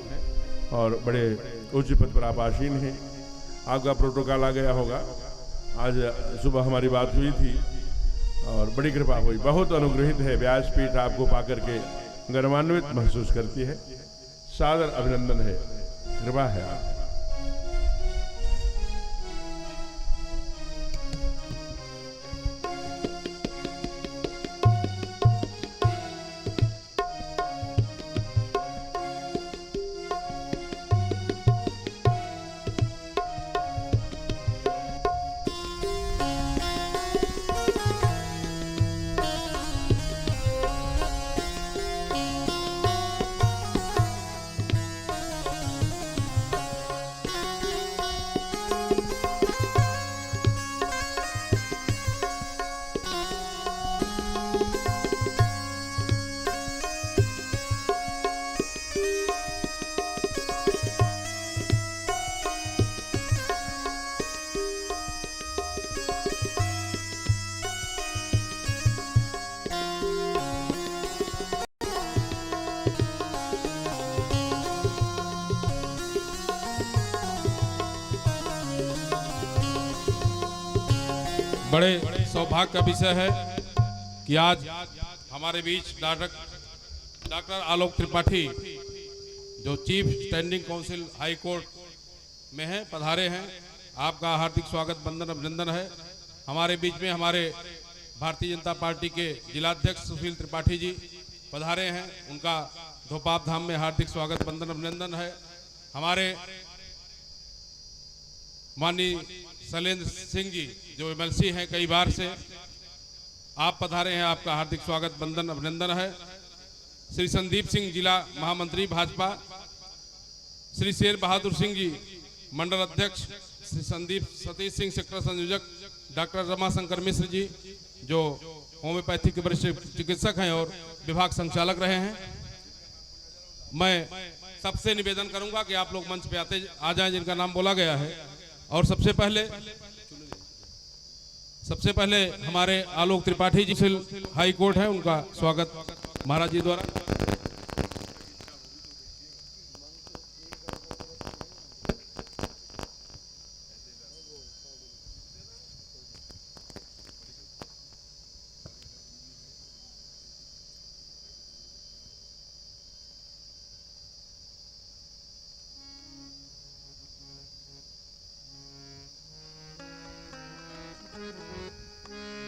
और बड़े उच्च पद पर आप आसीन हैं। आपका प्रोटोकॉल आ गया होगा। आज सुबह हमारी बात हुई थी और बड़ी कृपा हुई। बहुत अनुग्रहित है, व्यासपीठ आपको पाकर के गर्वान्वित महसूस करती है। सादर अभिनंदन है, कृपा है आप। बड़े सौभाग्य का विषय है कि आज हमारे बीच डॉक्टर आलोक त्रिपाठी, जो chief standing council high court में हैं, पधारे हैं। आपका हार्दिक स्वागत, वंदन, अभिनंदन है। हमारे बीच में हमारे भारतीय जनता पार्टी के जिलाध्यक्ष सुशील त्रिपाठी जी पधारे हैं। उनका धोपाप धाम में हार्दिक स्वागत, वंदन, अभिनंदन है। हमारे माननीय शैलेंद्र सिंह जी, जो एमएलसी हैं कई बार से, आप पधारे हैं। आपका हार्दिक स्वागत, वंदन, अभिनंदन है। श्री संदीप सिंह, जिला महामंत्री भाजपा, श्री शेर बहादुर सिंह जी, मंडल अध्यक्ष, श्री संदीप सतीश सिंह, सेक्टर संयोजक, डॉक्टर रमाशंकर मिश्र जी, जो होम्योपैथी के वरिष्ठ चिकित्सक हैं और विभाग संचालक रहे हैं। मैं सबसे निवेदन करूंगा कि आप लोग मंच पे आ जाएं जिनका नाम बोला गया है। और सबसे पहले हमारे आलोक त्रिपाठी जी हाई कोर्ट है, उनका स्वागत महाराज जी द्वारा।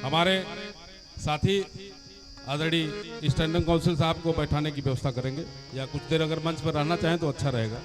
हमारे साथी आदरणीय स्टैंडिंग काउंसिल साहब को बैठाने की व्यवस्था करेंगे, या कुछ देर अगर मंच पर रहना चाहें तो अच्छा रहेगा।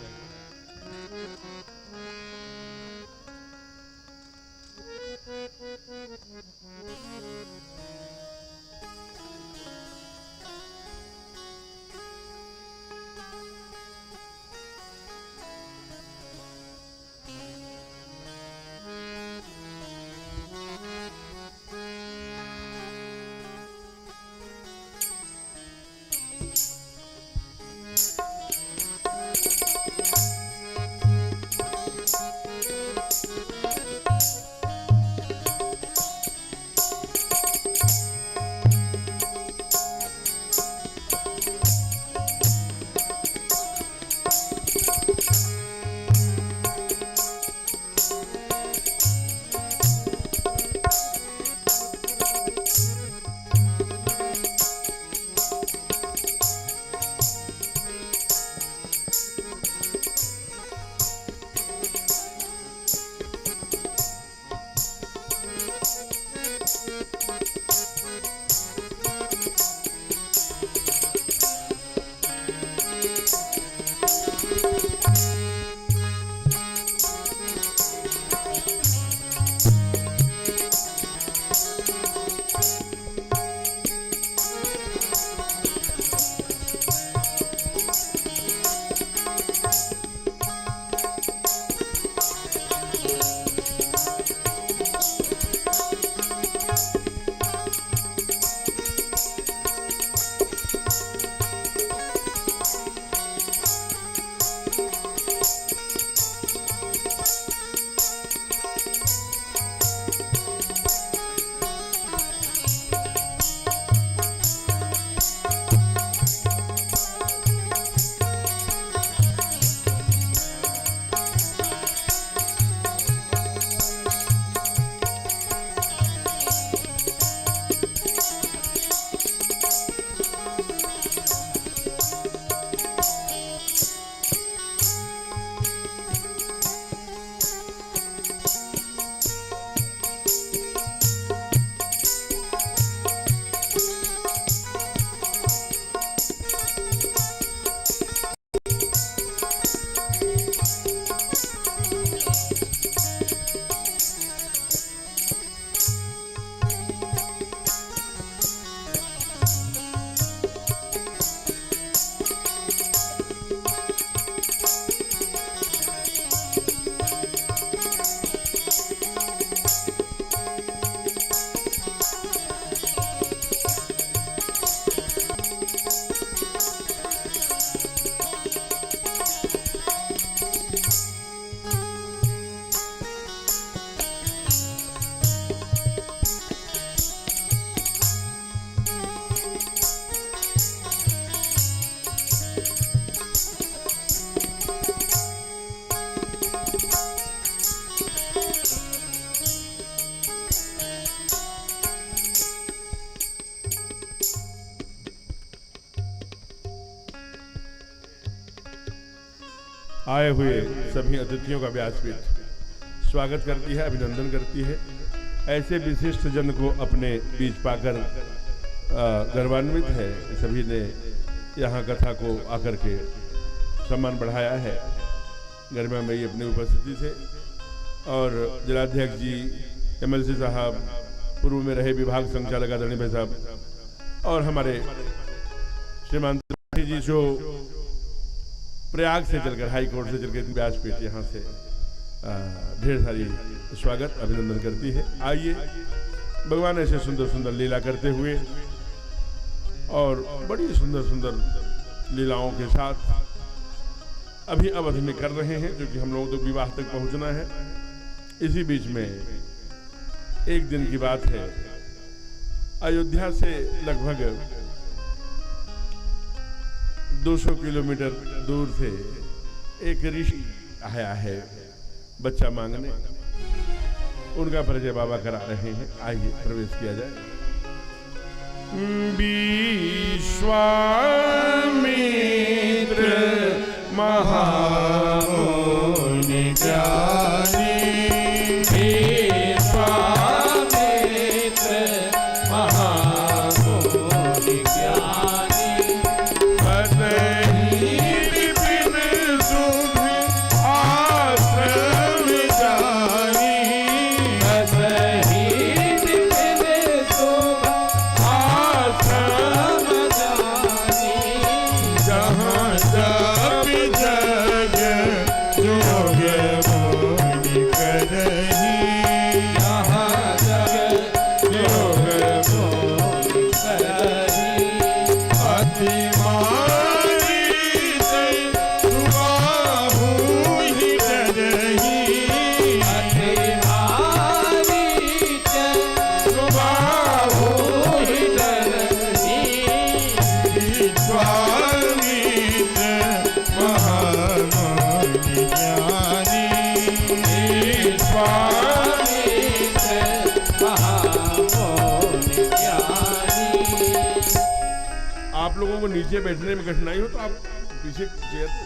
आए हुए सभी अतिथियों का व्यासपीठ स्वागत करती है, अभिनंदन करती है। ऐसे विशिष्ट जन को अपने बीच पाकर गर्वान्वित है। सभी ने यहाँ कथा को आकर के सम्मान बढ़ाया है गरिमा में अपनी उपस्थिति से। और जिलाध्यक्ष जी, MLC साहब, पूर्व में रहे विभाग संचालक आदरणीय भाई साहब, और हमारे श्रीमान त्रिपाठी जी जो प्रयाग से चलकर, हाई कोर्ट से चलकर व्यासपीठ यहाँ से ढेर सारी स्वागत अभिनंदन करती है। आइए भगवान ऐसे सुंदर सुंदर लीला करते हुए और बड़ी सुंदर सुंदर लीलाओं के साथ अभी अवधि में कर रहे हैं, क्योंकि हम लोगों को तो विवाह तक पहुंचना है। इसी बीच में एक दिन की बात है, अयोध्या से लगभग 200 किलोमीटर दूर से एक ऋषि आया है बच्चा मांगने। उनका परिचय बाबा करा रहे हैं। आइए प्रवेश किया जाए। विश्वामित्र महामुनि ज्ञानी, विश्वामित्र महामुनि ज्ञानी, बदही विपिन शुभ आश्रम जानी, बदही विपिन शुभ आश्रम जानी, जहाँ जप जग जोग मुनि करही, जहाँ जग जोग मुनि करही, अति मारी से सुबाहु ही डरही, अति मारी से सुबाहु ही डरही, विश्वामित्र महामुनि ज्ञानी, विश्वामित्र महामुनि ज्ञानी। आप लोगों को नीचे बैठने में कठिनाई हो तो आप पीछे चेयर पे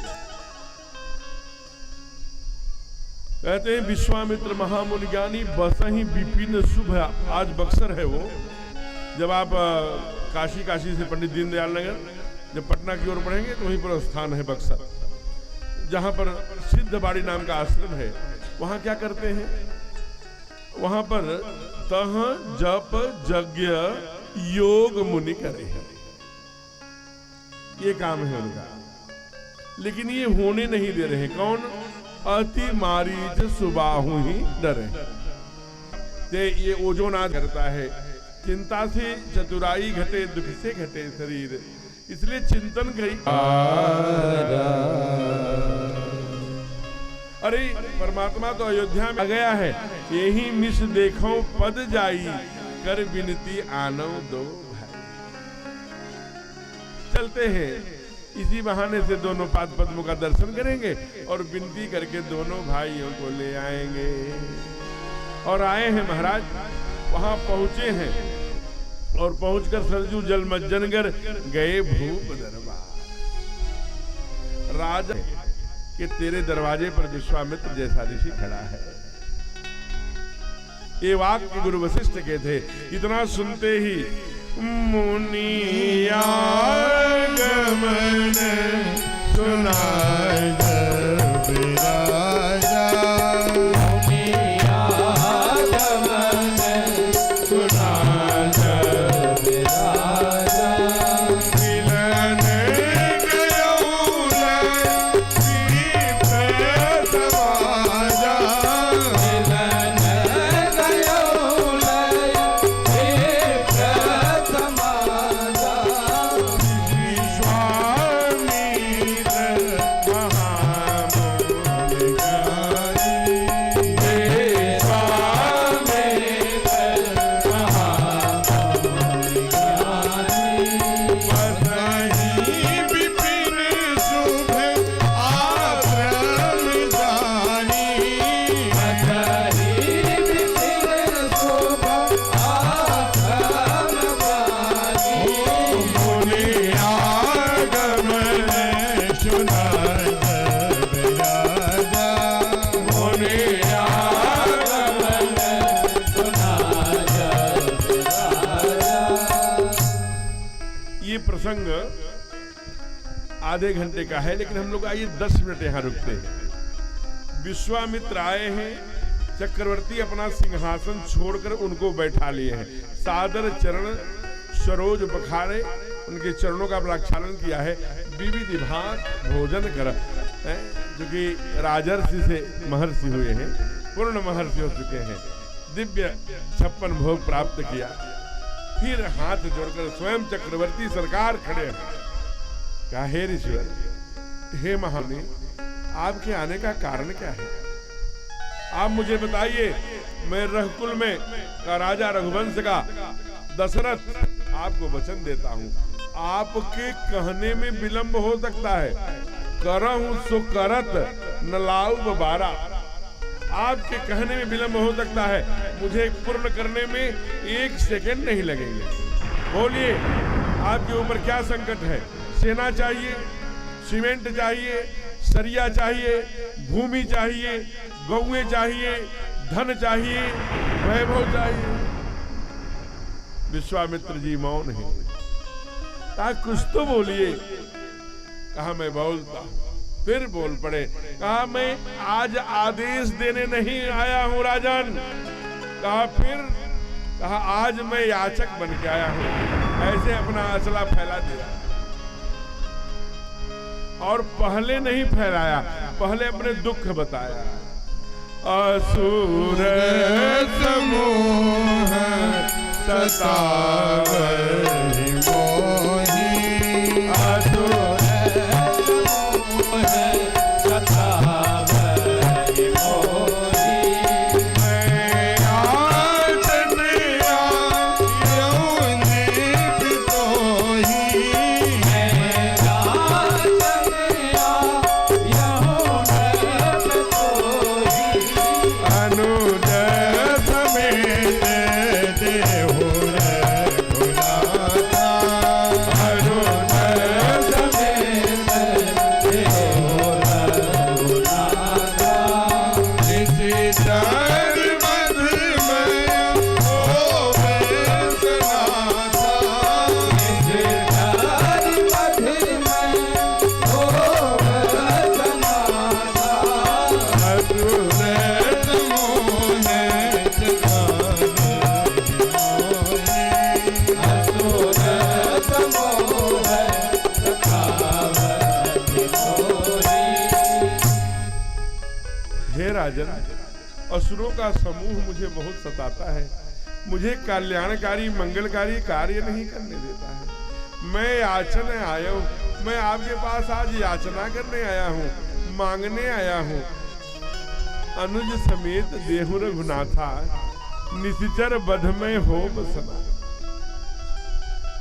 कहते हैं विश्वामित्र महामुनि ज्ञानी, बसहि विपिन शुभ। आज बक्सर है वो। जब आप काशी से पंडित दीनदयाल नगर जब पटना की ओर बढ़ेंगे तो वहीं पर स्थान है बक्सर, जहां पर सिद्धबाड़ी नाम का आश्रम है। वहां क्या करते हैं? वहां पर तह जप यज्ञ योग मुनि करे हैं, ये काम है उनका। लेकिन ये होने नहीं दे रहे। कौन? अति मारीच सुबाहु ही डरे। ते ये ओजोनाद करता है। चिंता से चतुराई घटे, दुख से घटे शरीर। इसलिए चिंतन करी। अरे परमात्मा तो अयोध्या में आ गया है। यही मिस देखो पद जाई, कर विनती आनव दो भाई। चलते हैं, इसी बहाने से दोनों पाद पद्मों का दर्शन करेंगे और विनती करके दोनों भाइयों को ले आएंगे। और आए हैं महाराज, वहां पहुंचे हैं और पहुंचकर सरजू जल मज्जनगर गए भूप दरबार। राजा कि तेरे दरवाजे पर विश्वामित्र जैसा ऋषि खड़ा है। ये वाक्य गुरु वशिष्ठ के थे। इतना सुनते ही मुनियागमन सुनाय जब राजा, मुनियागमन सुनाय जब राजा, मिलन गयो समाजा, मिलन गयो समाजा, विश्वामित्र महामुनि प्रसंग आधे घंटे का है, लेकिन हम लोग आइए 10 मिनट यहाँ रुकते हैं। विश्वामित्र आए हैं, चक्रवर्ती अपना सिंहासन छोड़कर उनको बैठा लिए हैं। सादर चरण सरोज बखारे, उनके चरणों का प्रक्षालन किया है। विविध भांत भोजन कर, जो कि राजर्षि से महर्षि हुए हैं, पूर्ण महर्षि हो चुके हैं। दिव्य 56 भोग प्राप्त किया। फिर हाथ जोड़कर स्वयं चक्रवर्ती सरकार खड़े हैं। कहा, हे ऋषिवर, हे महामुनि, आपके आने का कारण क्या है? आप मुझे बताइए। मैं रघुकुल में का राजा रघुवंश का दशरथ आपको वचन देता हूँ। आपके कहने में विलंब हो सकता है, करहूं सो करत न लाऊ बबारा। आपके कहने में विलंब हो सकता है, मुझे पूर्ण करने में 1 सेकंड नहीं लगेंगे। बोलिए, आपके ऊपर क्या संकट है? सेना चाहिए, सीमेंट चाहिए, सरिया चाहिए, भूमि चाहिए, गौएं चाहिए, धन चाहिए, वैभव चाहिए? विश्वामित्र जी मौन है। कहा, कुछ तो बोलिए। कहा, मैं बोलता। फिर बोल पड़े। कहा, मैं आज आदेश देने नहीं आया हूं राजन। कहा, फिर? कहा, आज मैं याचक बन के आया हूं। ऐसे अपना असला फैला दिया, और पहले नहीं फैलाया, पहले अपने दुख बताया। असुर समूह सतावहि मोहि, असुर समूह सतावहि मोहि। मैं आचन आयऊ नित तोहि, मैं आचन आयऊ नित तोहि। अनुज समेत देहु रघुनाथा, अनुज समेत देहु रघुनाथा। निशिचर मधुमय होवे सनाथा, निशिचर मधुमय होवे सनाथा। असुर समूह सतावहि मोहि, असुर समूह सतावहि मोहि। हे राजन, असुरों का समूह मुझे बहुत सताता है, मुझे कल्याणकारी मंगलकारी कार्य नहीं करने देता है। मैं याचन आया हूँ, मैं आपके पास आज याचना करने आया हूँ, मांगने आया हूँ। अनुज समेत देहु रघुनाथा, निशिचर बध में हो बसना।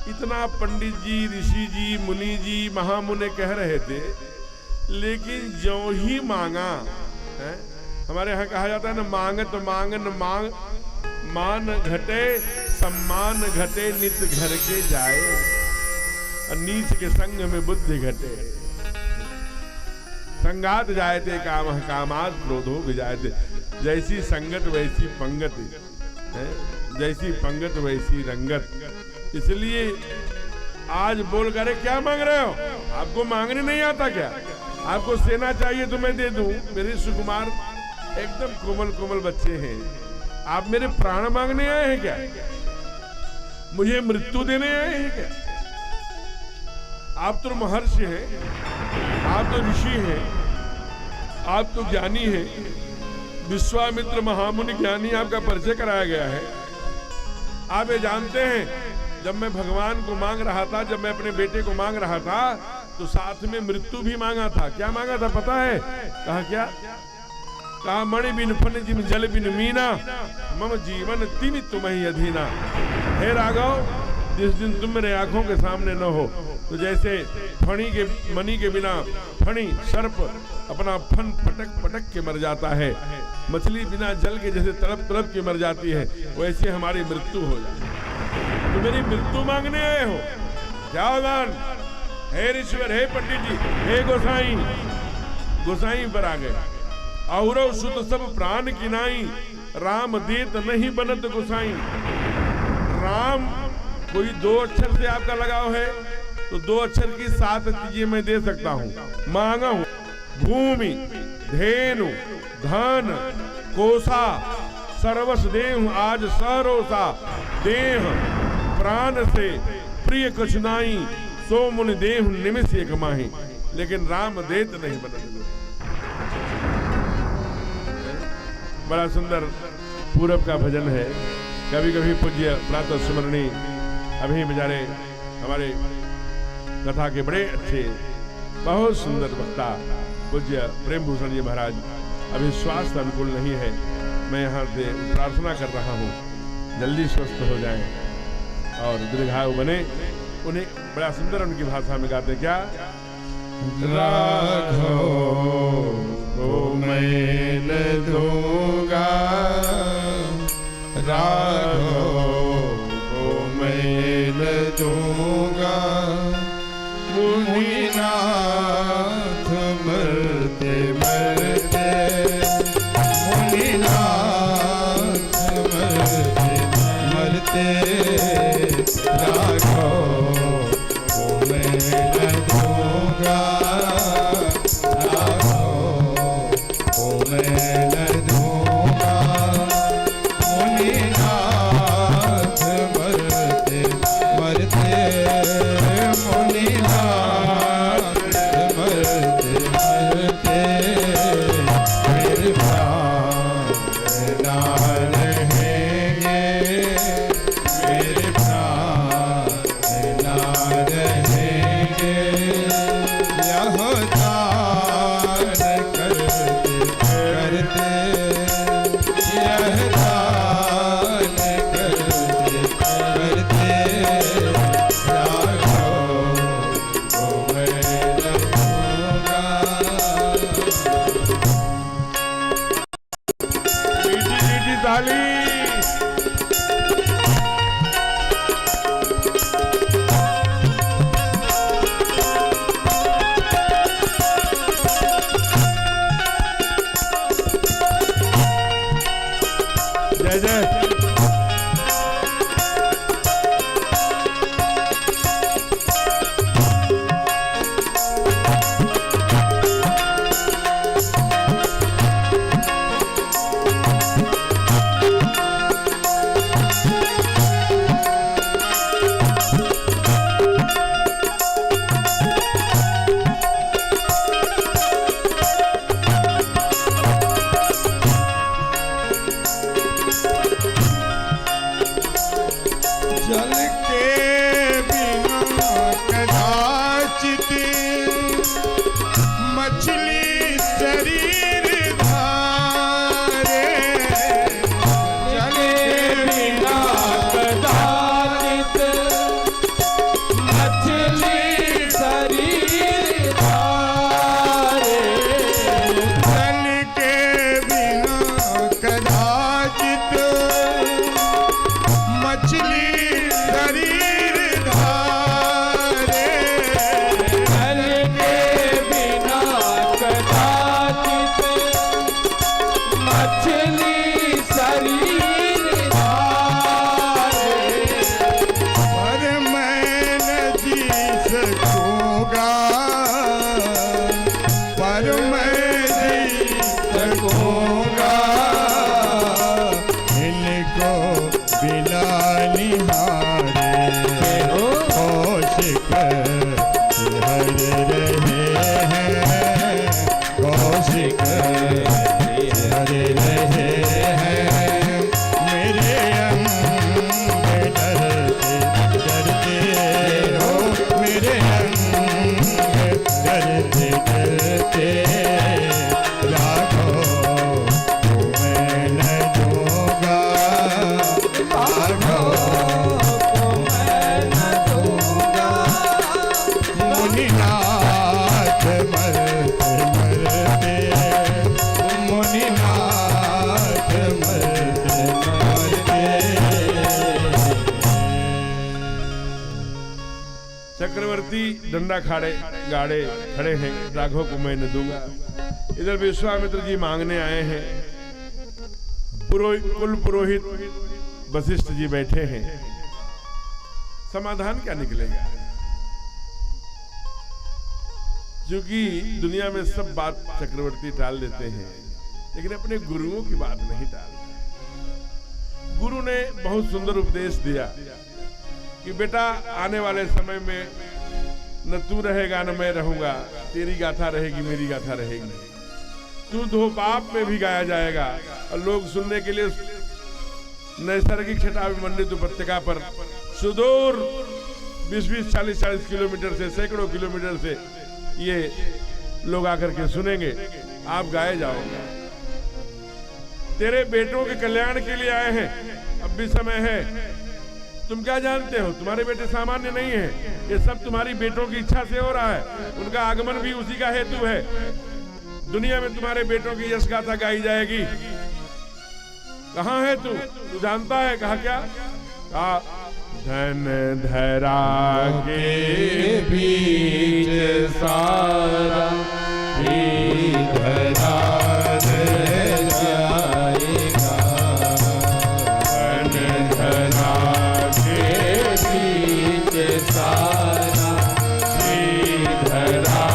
इतना पंडित जी, ऋषि जी, मुनि जी, महामुनि कह रहे थे, लेकिन जो ही मांगा है, हमारे यहाँ कहा जाता है ना, मांगत मांगन मांग मान घटे, सम्मान घटे, नित घर के जाए, और नीच के संग में बुद्धि घटे। संगात जायते कामः कामात् क्रोधो विजायते। जैसी संगत वैसी पंगत है, जैसी पंगत वैसी रंगत। इसलिए आज बोल करे, क्या मांग रहे हो? आपको मांगने नहीं आता क्या? आपको सेना चाहिए तो मैं दे दूं। मेरे सुकुमार एकदम कोमल कोमल बच्चे हैं, आप मेरे प्राण मांगने आए हैं क्या? मुझे मृत्यु देने आए हैं क्या? आप तो महर्षि हैं, आप तो ऋषि हैं, आप तो ज्ञानी हैं। विश्वामित्र महामुनि ज्ञानी, आपका परिचय कराया गया है। आप ये जानते हैं, जब मैं भगवान को मांग रहा था, जब मैं अपने बेटे को मांग रहा था, तो साथ में मृत्यु भी मांगा था। क्या मांगा था पता है? कहा क्या? कहा, मणि बिन फन जिम जल बिन मीना, मम जीवन तिमि तुम्हि अधीना। हे राघव, जिस दिन तुम मेरे आंखों के सामने न हो, तो जैसे फणी के मणि के बिना फणी सर्प अपना फन पटक पटक के मर जाता है, मछली बिना जल के जैसे तड़प तड़प के मर जाती है, वैसे हमारी मृत्यु हो जाए। तो मेरी मृत्यु मांगने आए हो? जाओ दान। हे ऋषिवर, हे पंडित जी, हे गोसाई। गोसाई पर आ गए। औरव सुत सब प्राण किनाई, राम देत नहीं बनत गोसाई। राम कोई 2 अक्षर से आपका लगाव है, तो 2 अक्षर की 7 चीजें मैं दे सकता हूँ। मांगा हूँ भूमि, धेनु, धन, कोसा, सर्वस देहु आज सरोसा, देह प्राण से प्रिय कछुनाई, सो मुनि देहु निमिष एक माही। लेकिन राम देत नहीं बदल। बड़ा सुंदर पूरब का भजन है। कभी कभी पूज्य प्रातः स्मरणी अभी बेचारे हमारे कथा के बड़े अच्छे बहुत सुंदर वक्ता पूज्य प्रेम भूषण जी महाराज अभी स्वास्थ्य अनुकूल नहीं है। मैं यहाँ से प्रार्थना कर रहा हूँ जल्दी स्वस्थ हो जाएं और दीर्घायु बने। उन्हें बड़ा सुंदर उनकी भाषा में गाते क्या, राघव को मैं न दूंगा, राघव को मैं न दूंगा, मुनिनाथ मरते मरते, मुनिनाथ मरते मरते, राघव को मैं न दूंगा, राघव को मैं न दूंगा, मुनिनाथ मरते मरते, मुनिनाथ मरते मरते, मेरे प्राण ना रहेंगे, मेरे प्राण ना रहेंगे, यह दान करते करते, यह दान करते करते, राघव को मैं न दूंगा। मीठी मीठी ताली। जय जय। जल के बिना कदाचित मछली शरीर धारे, जल के बिना कदाचित मछली शरीर धारे, जल के बिना कदाचित मछली शरीर धारे, जल के बिना कदाचित मछली शरीर धारे, पर मैं न जी सकूंगा, पर मैं जी सकूंगा, इनको बिना निहारे कौशिक हर रहे हैं, कौशिक हर रहे हैं, मेरे अंग डरते डरते हो, मेरे अंग डरते डरते, राघव को मैं न दूंगा, राघव को मैं न दूंगा, मुनिनाथ मरते मरते, मुनिनाथ मरते मरते। चक्रवर्ती डंडा खाड़े गाड़े खड़े हैं, राघव को मैं न दूंगा। इधर विश्वामित्र जी मांगने आए हैं। कुल पुरोहित वशिष्ठ जी बैठे हैं। समाधान क्या निकलेगा? क्योंकि दुनिया में सब बात चक्रवर्ती टाल देते हैं, लेकिन अपने गुरुओं की बात नहीं टालते। गुरु ने बहुत सुंदर उपदेश दिया कि बेटा आने वाले समय में न तू रहेगा न मैं रहूंगा, तेरी गाथा रहेगी मेरी गाथा रहेगी। तू धो पाप में भी गाया जाएगा और लोग सुनने के लिए नैसर्गिक छटाभिमंडित उपत्यका पर सुदूर 20-20, 40-40 किलोमीटर से, सैकड़ों किलोमीटर से ये लोग आकर के सुनेंगे, आप गाए जाओगे। तेरे बेटों के कल्याण के लिए आए हैं, अब भी समय है। तुम क्या जानते हो, तुम्हारे बेटे सामान्य नहीं है, ये सब तुम्हारी बेटों की इच्छा से हो रहा है। उनका आगमन भी उसी का हेतु है। दुनिया में तुम्हारे बेटों की यश गाथा गाई जाएगी। कहाँ है तू जानता है? कहा क्या? कहा धन धरा के बीच सारा ही धरा रह जाएगा। धन धरा के बीच सारा ही धरा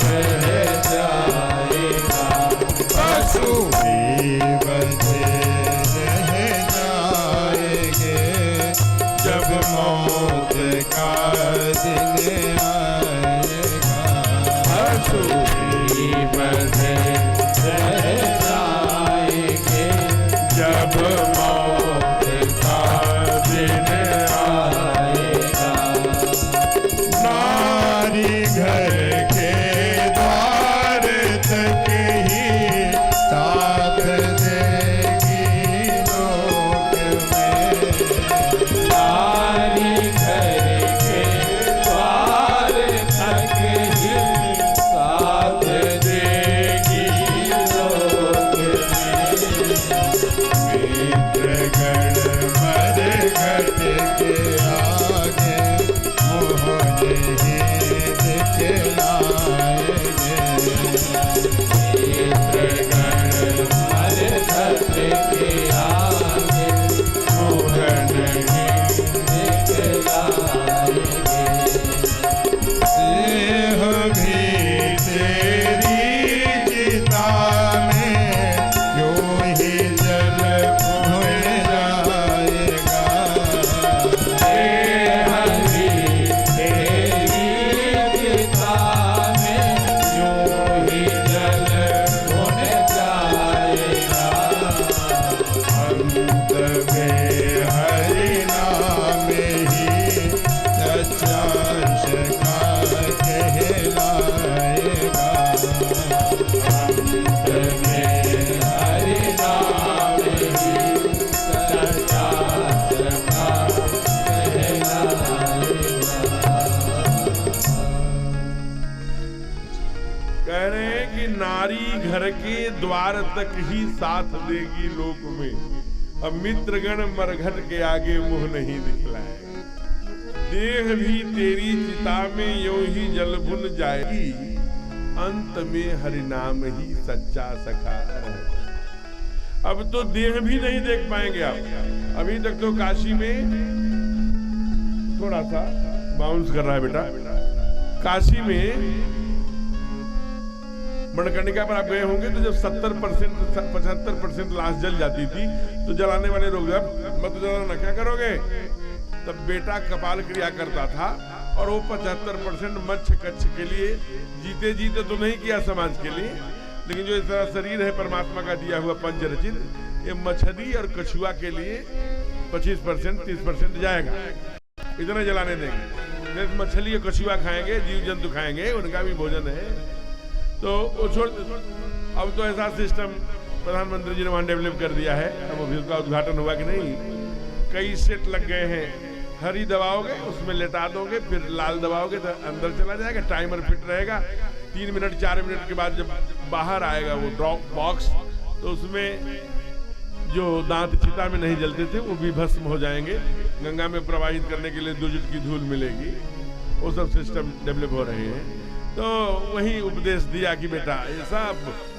रह जाएगा। पशु भी बचे रह जाएंगे जब मौत का दिन आएगा। पशु भी बचे रह जाएंगे जब मौत का दिन आएगा। नारी घर के द्वार तक ही साथ देगी लोक में। नारी घर के द्वार तक ही साथ देगी लोक में। मित्रगण मर घट के आगे मोहन ही दिखलाएंगे। मित्रगण मर घट के आगे मोहन ही दिखलाएंगे। देह भी तेरी चिता में यूं ही जल हो जाएगा। देह भी तेरी चिता में यूं ही जल हो जाएगा। अंत में हरि नाम ही सच्चा सखा कहलाएगा। अंत में हरि नाम ही सच्चा सखा कह रहे हैं कि नारी घर के द्वार तक ही साथ देगी लोक में। अब मित्रगण मरघट के आगे मुंह नहीं दिखलाएगा। देह भी तेरी चिता में यूं ही जल भुन जाएगी। अंत में हरि नाम ही सच्चा सखा रहेगा। अब तो देह भी नहीं देख पाएंगे आप। अभी तक तो काशी में थोड़ा सा बाउंस कर रहा है बेटा। काशी में मणिकर्णिका पर आप गए होंगे तो जब 70% 75% लाश जल जाती थी तो जलाने वाले लोग जब मत जलाना क्या करोगे, तब बेटा कपाल क्रिया करता था और वो 75% मच्छ कच्छ के लिए जीते जीते तो नहीं किया समाज के लिए, लेकिन जो इस शरीर है परमात्मा का दिया हुआ पंच रचित, ये मछली और कछुआ के लिए 25% 30% जाएगा, इतना जलाने देंगे। मछली और कछुआ खाएंगे, जीव जंतु खाएंगे, उनका भी भोजन है। तो वो छोड़, अब तो ऐसा सिस्टम प्रधानमंत्री जी ने वहां डेवलप कर दिया है। अब अभी उसका उद्घाटन हुआ कि नहीं, कई सेट लग गए हैं। हरी दबाओगे उसमें लेटा दोगे, फिर लाल दबाओगे तो अंदर चला जाएगा, टाइमर फिट रहेगा। 3 मिनट 4 मिनट के बाद जब बाहर आएगा वो ड्रॉप बॉक्स, तो उसमें जो दांत चिता में नहीं जलते थे वो भी भस्म हो जाएंगे। गंगा में प्रवाहित करने के लिए 2 जुट की धूल मिलेगी। वो सब सिस्टम डेवलप हो रहे हैं। तो वही उपदेश दिया कि बेटा ये सब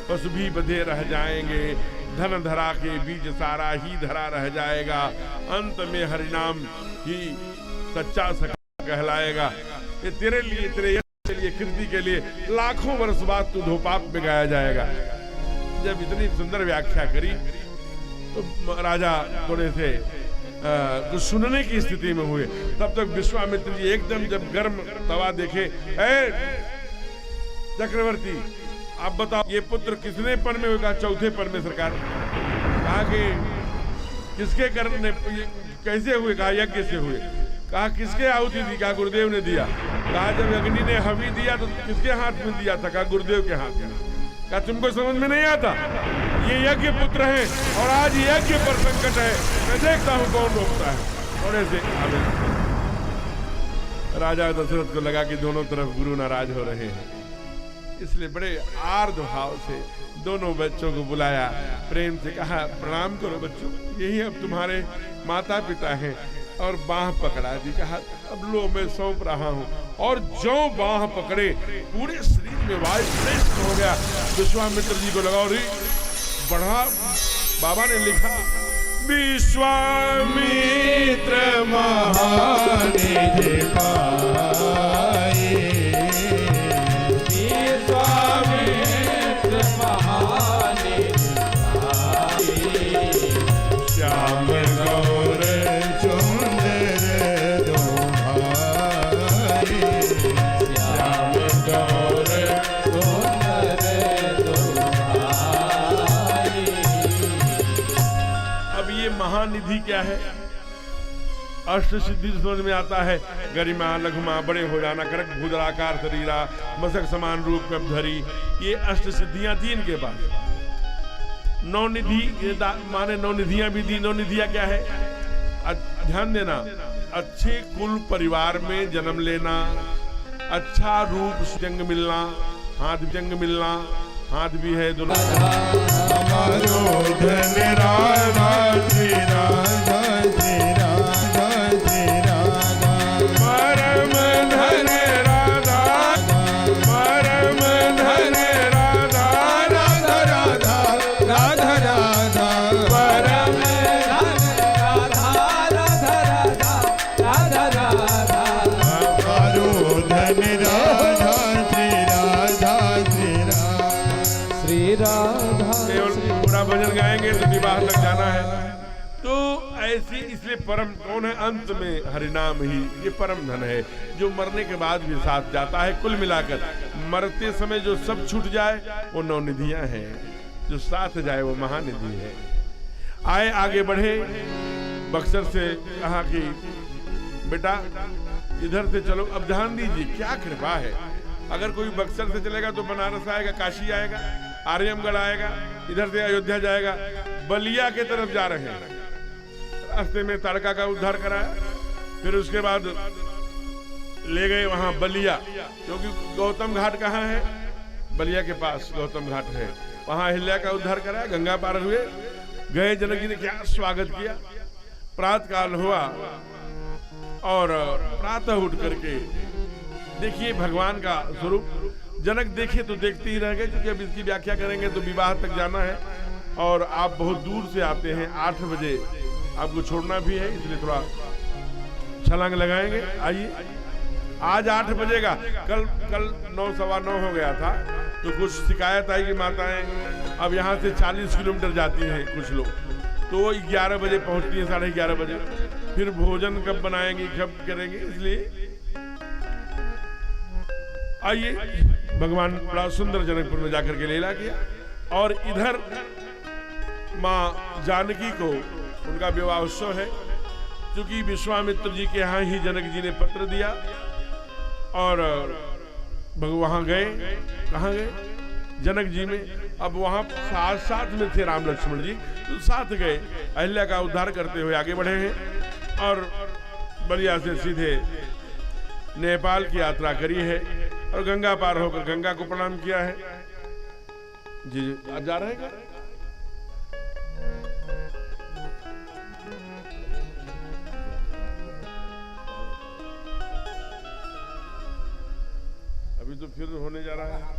पशु भी बंधे रह जाएंगे, धन धरा के बीच सारा ही धरा रह जाएगा, अंत में हरिनाम ही सच्चा सखा कहलाएगा। ये तेरे लिए, तेरे यश के लिए, कृति के लिए लाखों वर्ष बाद तू धोपाप में गाया जाएगा। जब इतनी सुंदर व्याख्या करी तो राजा थोड़े से कुछ सुनने की स्थिति में हुए। तब तक विश्वामित्र जी एकदम जब गर्म तवा देखे, चक्रवर्ती आप बताओ ये पुत्र किसने पन में होगा? चौथे पन में सरकार। कहा कि किसके करने कैसे हुए? कहा यज्ञ से हुए। कहा किसके आहुति दी? कहा गुरुदेव ने दिया। कहा जब अग्नि ने हवि दिया तो किसके हाथ में दिया था? कहा गुरुदेव के हाथ में। कहा तुमको समझ में नहीं आता? ये यज्ञ पुत्र हैं और आज यज्ञ पर संकट है, मैं देखता हूं कौन रोकता है। थोड़े से राजा दशरथ को लगा कि दोनों तरफ गुरु नाराज हो रहे हैं, इसलिए बड़े आर्द भाव से दोनों बच्चों को बुलाया, प्रेम से कहा प्रणाम करो बच्चों, यही अब तुम्हारे माता पिता हैं। और बाह पकड़ा दी। कहा अब लो मैं सौंप रहा हूं। और जो बाह पकड़े पूरे शरीर में वायु श्रेष्ठ हो गया। विश्वामित्र जी को लगा और बढ़ा। बाबा ने लिखा विश्वामित्र महानिधि पाए, विश्वामित्र महानिधि पाए, श्याम गौर सुंदर दो भाई, श्याम गौर सुंदर दो भाई। अब ये महानिधि क्या है? अष्ट सिद्धि समझ में आता है, गरिमा लघुमा, बड़े हो जाना, करक भूदराकार शरीरा, मसक समान रूप कबधरी, ये अष्ट सिद्धियां थी इनके पास। नौ निधि माने नौ निधियां भी दी। नौ निधियां क्या है? ध्यान देना, अच्छे कुल परिवार में जन्म लेना, अच्छा रूप जंग मिलना, हाथ जंग मिलना, हाथ भी है दोनों। हमारो धन राधा श्री राधा श्री राधा श्री राधा, परम धन राधा, परम धन राधा, राधा राधा राधा राधा, परम धन राधा राधा राधा राधा राधा, हमारो धन राधा श्री राधा श्री राधा। श्री राधा। केवल पूरा भजन गाएंगे तो विवाह तक जाना है। तो ऐसी इसलिए परम कौन है? अंत में हरिनाम ही ये परम धन है, जो मरने के बाद भी साथ जाता है। कुल मिलाकर मरते समय जो सब छूट जाए वो नौ निधियां हैं, जो साथ जाए वो महानिधि है। आए आगे बढ़े, बक्सर से कहा कि बेटा इधर से चलो। अब ध्यान दीजिए क्या कृपा है। अगर कोई बक्सर से चलेगा तो बनारस आएगा, काशी आएगा, आर्यमगढ़ आएगा, इधर से अयोध्या जाएगा। बलिया के तरफ जा रहे हैं, रास्ते में ताड़का का उद्धार कराया, फिर उसके बाद ले गए वहां बलिया, क्योंकि गौतम घाट कहाँ है? बलिया के पास गौतम घाट है, वहां अहिल्या का उद्धार कराया, गंगा पार हुए, गए। जनक जी ने क्या स्वागत किया। प्रातः काल हुआ और प्रातः उठ करके देखिए भगवान का स्वरूप। जनक देखे तो देखते ही रह गए, क्योंकि अब इसकी व्याख्या करेंगे तो विवाह तक जाना है और आप बहुत दूर से आते हैं। 8 बजे आपको छोड़ना भी है, इसलिए थोड़ा छलांग लगाएंगे। आइए, आज 8 बजेगा, कल 9 सवा 9 हो गया था। तो कुछ शिकायत आई कि माताएं अब यहाँ से 40 किलोमीटर जाती हैं कुछ लोग, तो वो 11 बजे पहुँचती हैं, 11:30 बजे। फिर भोजन कब बनाएंगे, कब करेंगे, इसलिए आइए। भगवान बड़ा सुंदर जनकपुर में जाकर के लीला किया और इधर माँ जानकी को उनका विवाह उत्सव है, क्योंकि विश्वामित्र जी के यहाँ ही जनक जी ने पत्र दिया और वहां गए। कहाँ गए? जनक जी में। अब वहां साथ में थे राम लक्ष्मण जी, तो साथ गए। अहिल्या का उद्धार करते हुए आगे बढ़े हैं और बलिया से सीधे नेपाल की यात्रा करी है और गंगा पार होकर गंगा को प्रणाम किया है। जी आज जा रहे हैं क्या? अभी तो फिर होने जा रहा है।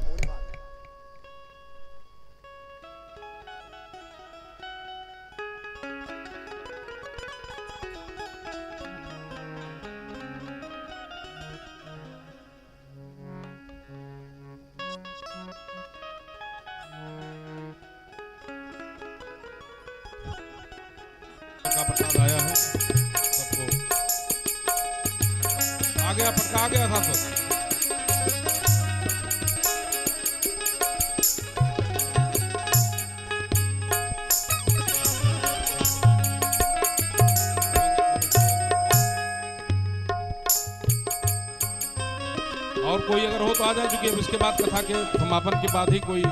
पटका प्रसाद आया है सबको। आ गया पटका, आ गया था सब। और कोई अगर हो तो आ जाए, क्योंकि अब इसके बाद कथा के समापन के बाद ही कोई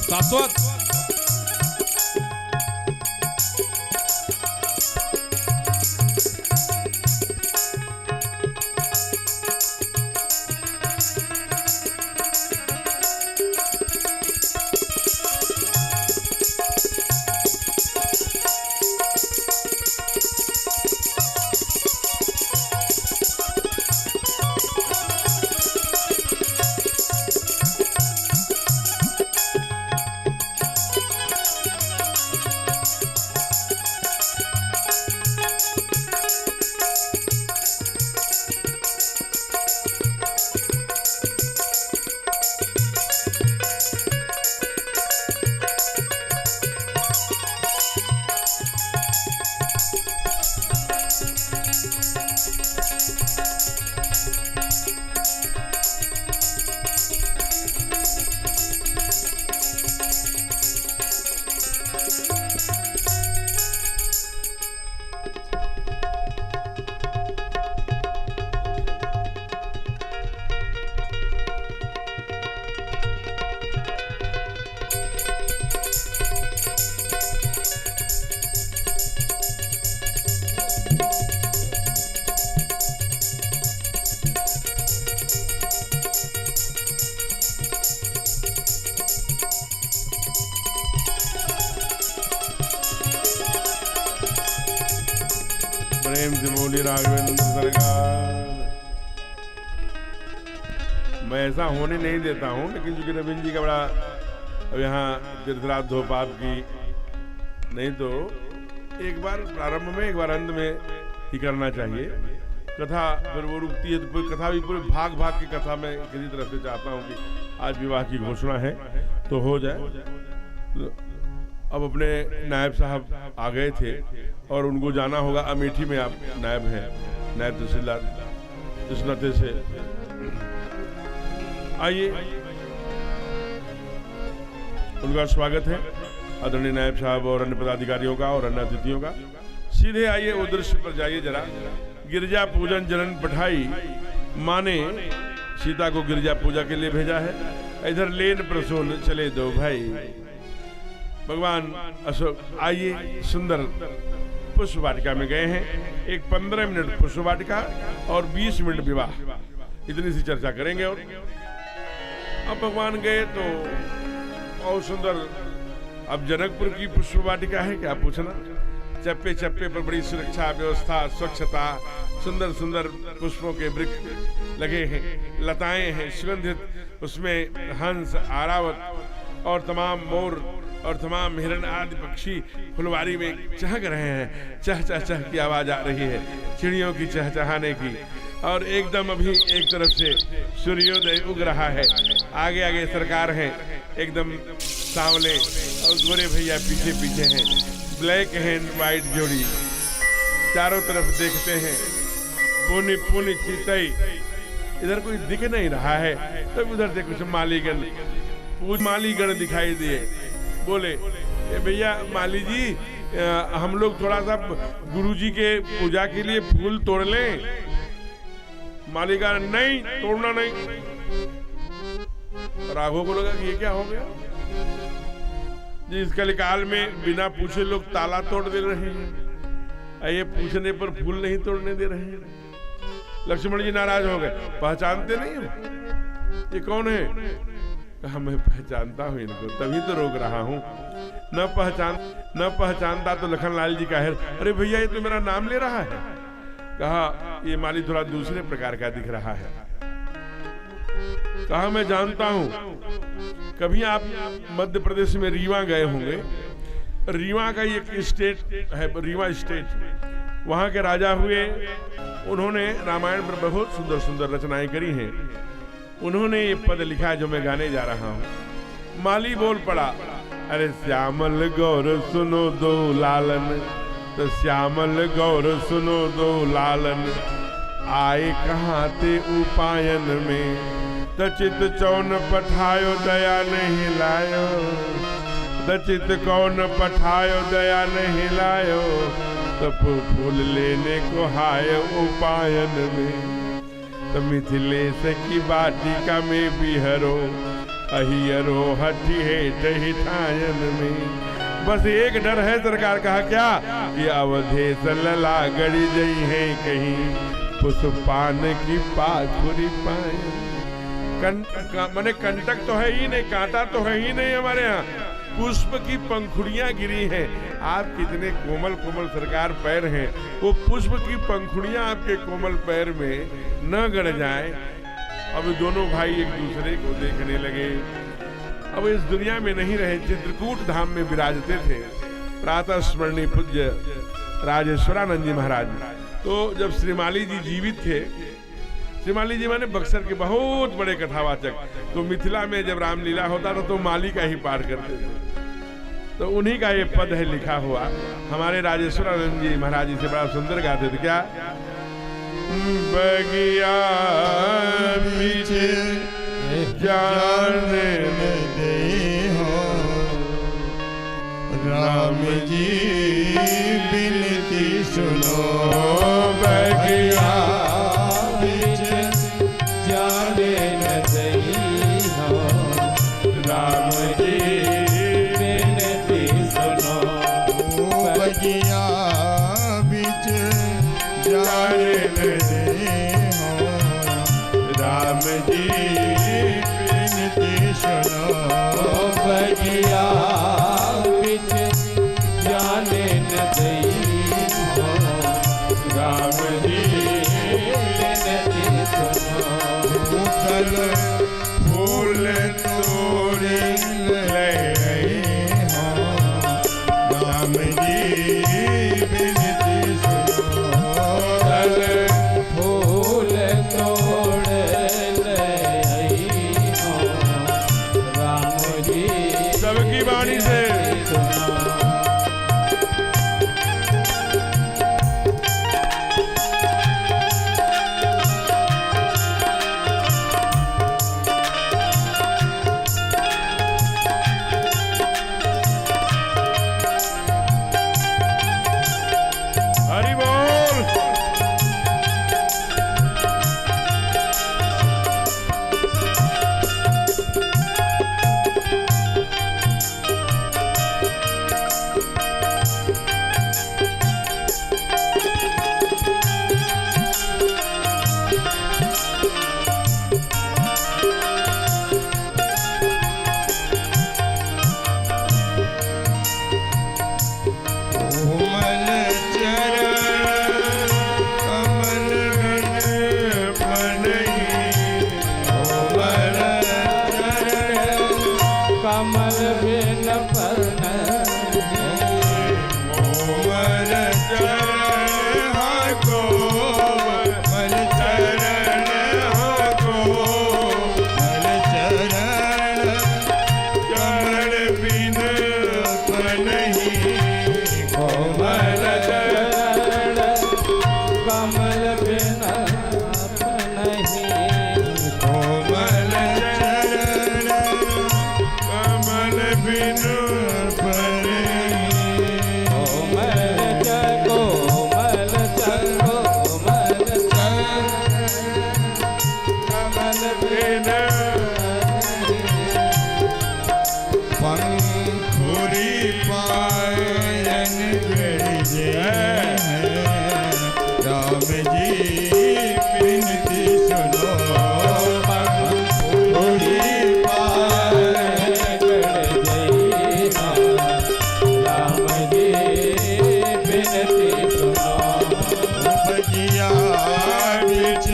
शाश्वत। प्रेम से बोली राघवेंद्र सरकार। मैं ऐसा होने नहीं देता हूं, लेकिन चूंकि रविंद्र जी का बड़ा अब यहाँ तीर्थराज धोपाप की नहीं तो एक बार प्रारंभ में एक बार अंत में ही करना चाहिए। कथा फिर वो रुकती है तो पूरी कथा भी पूरे भाग भाग की कथा में किसी तरह से चाहता हूँ कि आज विवाह की घोषणा है तो हो जाए। अब अपने नायब साहब आ गए थे और उनको जाना होगा अमेठी में। आप नायब हैं, नायब तहसीलदार इस नाते से आइए, उनका स्वागत है आदरणीय नायब साहब और अन्य पदाधिकारियों का और अन्य अतिथियों का। सीधे आइए वो दृश्य पर जाइए जरा। गिरजा पूजन जनन पठाई, माँ ने सीता को गिरजा पूजा के लिए भेजा है। इधर लेन प्रसून चले दो भाई। भगवान अशोक आइए, सुंदर पुष्प वाटिका में गए हैं। एक 15 मिनट पुष्प वाटिका और 20 मिनट विवाह, इतनी सी चर्चा करेंगे। और अब भगवान गए तो और सुंदर। अब जनकपुर की पुष्प वाटिका है, क्या पूछना। चप्पे चप्पे पर बड़ी सुरक्षा व्यवस्था, स्वच्छता, सुंदर सुंदर पुष्पों के वृक्ष लगे हैं, लताएं हैं सुगंधित, उसमें हंस, आरावत और तमाम मोर और तमाम हिरण आदि पक्षी फुलवारी में चहक रहे हैं। चह चह चह की आवाज आ रही है चिड़ियों की चहचहाने की। और एकदम अभी एक तरफ से सूर्योदय उग रहा है। आगे आगे सरकार है एकदम सांवले और गोरे भैया पीछे पीछे हैं। ब्लैक एंड व्हाइट जोड़ी चारों तरफ देखते हैं। पुनि पुनि चितई, इधर कोई दिख नहीं रहा है तब उधर से कुछ मालीगण मालीगण दिखाई दिए। बोले भैया माली जी, हम लोग थोड़ा सा गुरुजी के पूजा के लिए फूल तोड़ लें। मालिका नहीं, तोड़ना नहीं। राघव को लगा कि ये क्या हो गया जी। इस कलिकाल में बिना पूछे लोग ताला तोड़ दे रहे हैं, ये पूछने पर फूल नहीं तोड़ने दे रहे हैं। लक्ष्मण जी नाराज हो गए। पहचानते नहीं हो ये कौन है? कहा मैं पहचानता हूं इनको, तभी तो रोक रहा हूं। न पहचानता तो लखनलाल जी का है। अरे भैया ये तो मेरा नाम ले रहा है। कहा ये माली थोड़ा दूसरे प्रकार का दिख रहा है। कहा मैं जानता हूं, कभी आप मध्य प्रदेश में रीवा गए होंगे। रीवा का एक स्टेट है, रीवा स्टेट, वहां के राजा हुए। उन्होंने रामायण पर बहुत सुंदर सुंदर रचनाएं करी हैं। उन्होंने ये पद लिखा जो मैं गाने जा रहा हूं। माली बोल पड़ा, अरे श्यामल गौर सुनो दो लालन, तो श्यामल गौर सुनो दो लालन, आए कहाँ ते उपायन में, दचित चौन पठायो दया नहीं लायो, दचित कौन पठायो दया नहीं लायो, तब फूल लेने को हाय उपायन में, तो मिथिलेश की बाटिका में बिहरो, अहियरो हठी हेठ हिठायन में। बस एक डर है, सरकार कहा क्या, ये अवधेश लला गड़ी गई है कहीं, पुष्पान की पाखुरी पाए। माने कंटक तो है ही नहीं, कांटा तो है ही नहीं हमारे यहाँ, पुष्प की पंखुड़ियां गिरी हैं। आप कितने कोमल कोमल सरकार पैर हैं, वो पुष्प की पंखुड़ियां आपके कोमल पैर में न गड़ जाए। अब दोनों भाई एक दूसरे को देखने लगे। अब इस दुनिया में नहीं रहे, चित्रकूट धाम में विराजते थे प्रातः स्मरणीय पूज्य राजेश्वरानंद जी महाराज। तो जब श्रीमाली जी जीवित थे, श्रीमाली जी माने बक्सर के बहुत बड़े कथावाचक, तो मिथिला में जब रामलीला होता था तो माली का ही पाठ करते थे। तो उन्हीं का ये पद है लिखा हुआ। हमारे राजेश्वरानंद जी महाराज जी से बड़ा सुंदर गाते थे, क्या, बगिया पीछे जाने दे हो, राम जी बिनती सुनो, बगिया पीछे जाने न दई हो, राम जी बिनती सुनो, बगिया बीच जाने दे हो, राम जी बिनती सुनो, बगिया पीछे जाने न दई हो, राम जी बिनती सुनो, कल फूल तोड़े ले हो, राम जी बिनती सुनो, कल फूल तोड़ ले आई हो, राम जी सबकी वाणी से हरि बोल। कोमल चरण कमल गण बनई, कोमल चरण कमल बिन कोमल चरण हाँ कोमल चरण हाँ कोमल चरण, चरण बिन बनई, कोमल चरण कमल बिन नहीं, कोमल चरण कमल बिन बनई, कोमल कोमल कोमल कमल बिन पंखुरी पायन भेजे हैं, राम जी बिनती सुनो, पंखुरी राम जी बिनती सुनो, बगिया बीच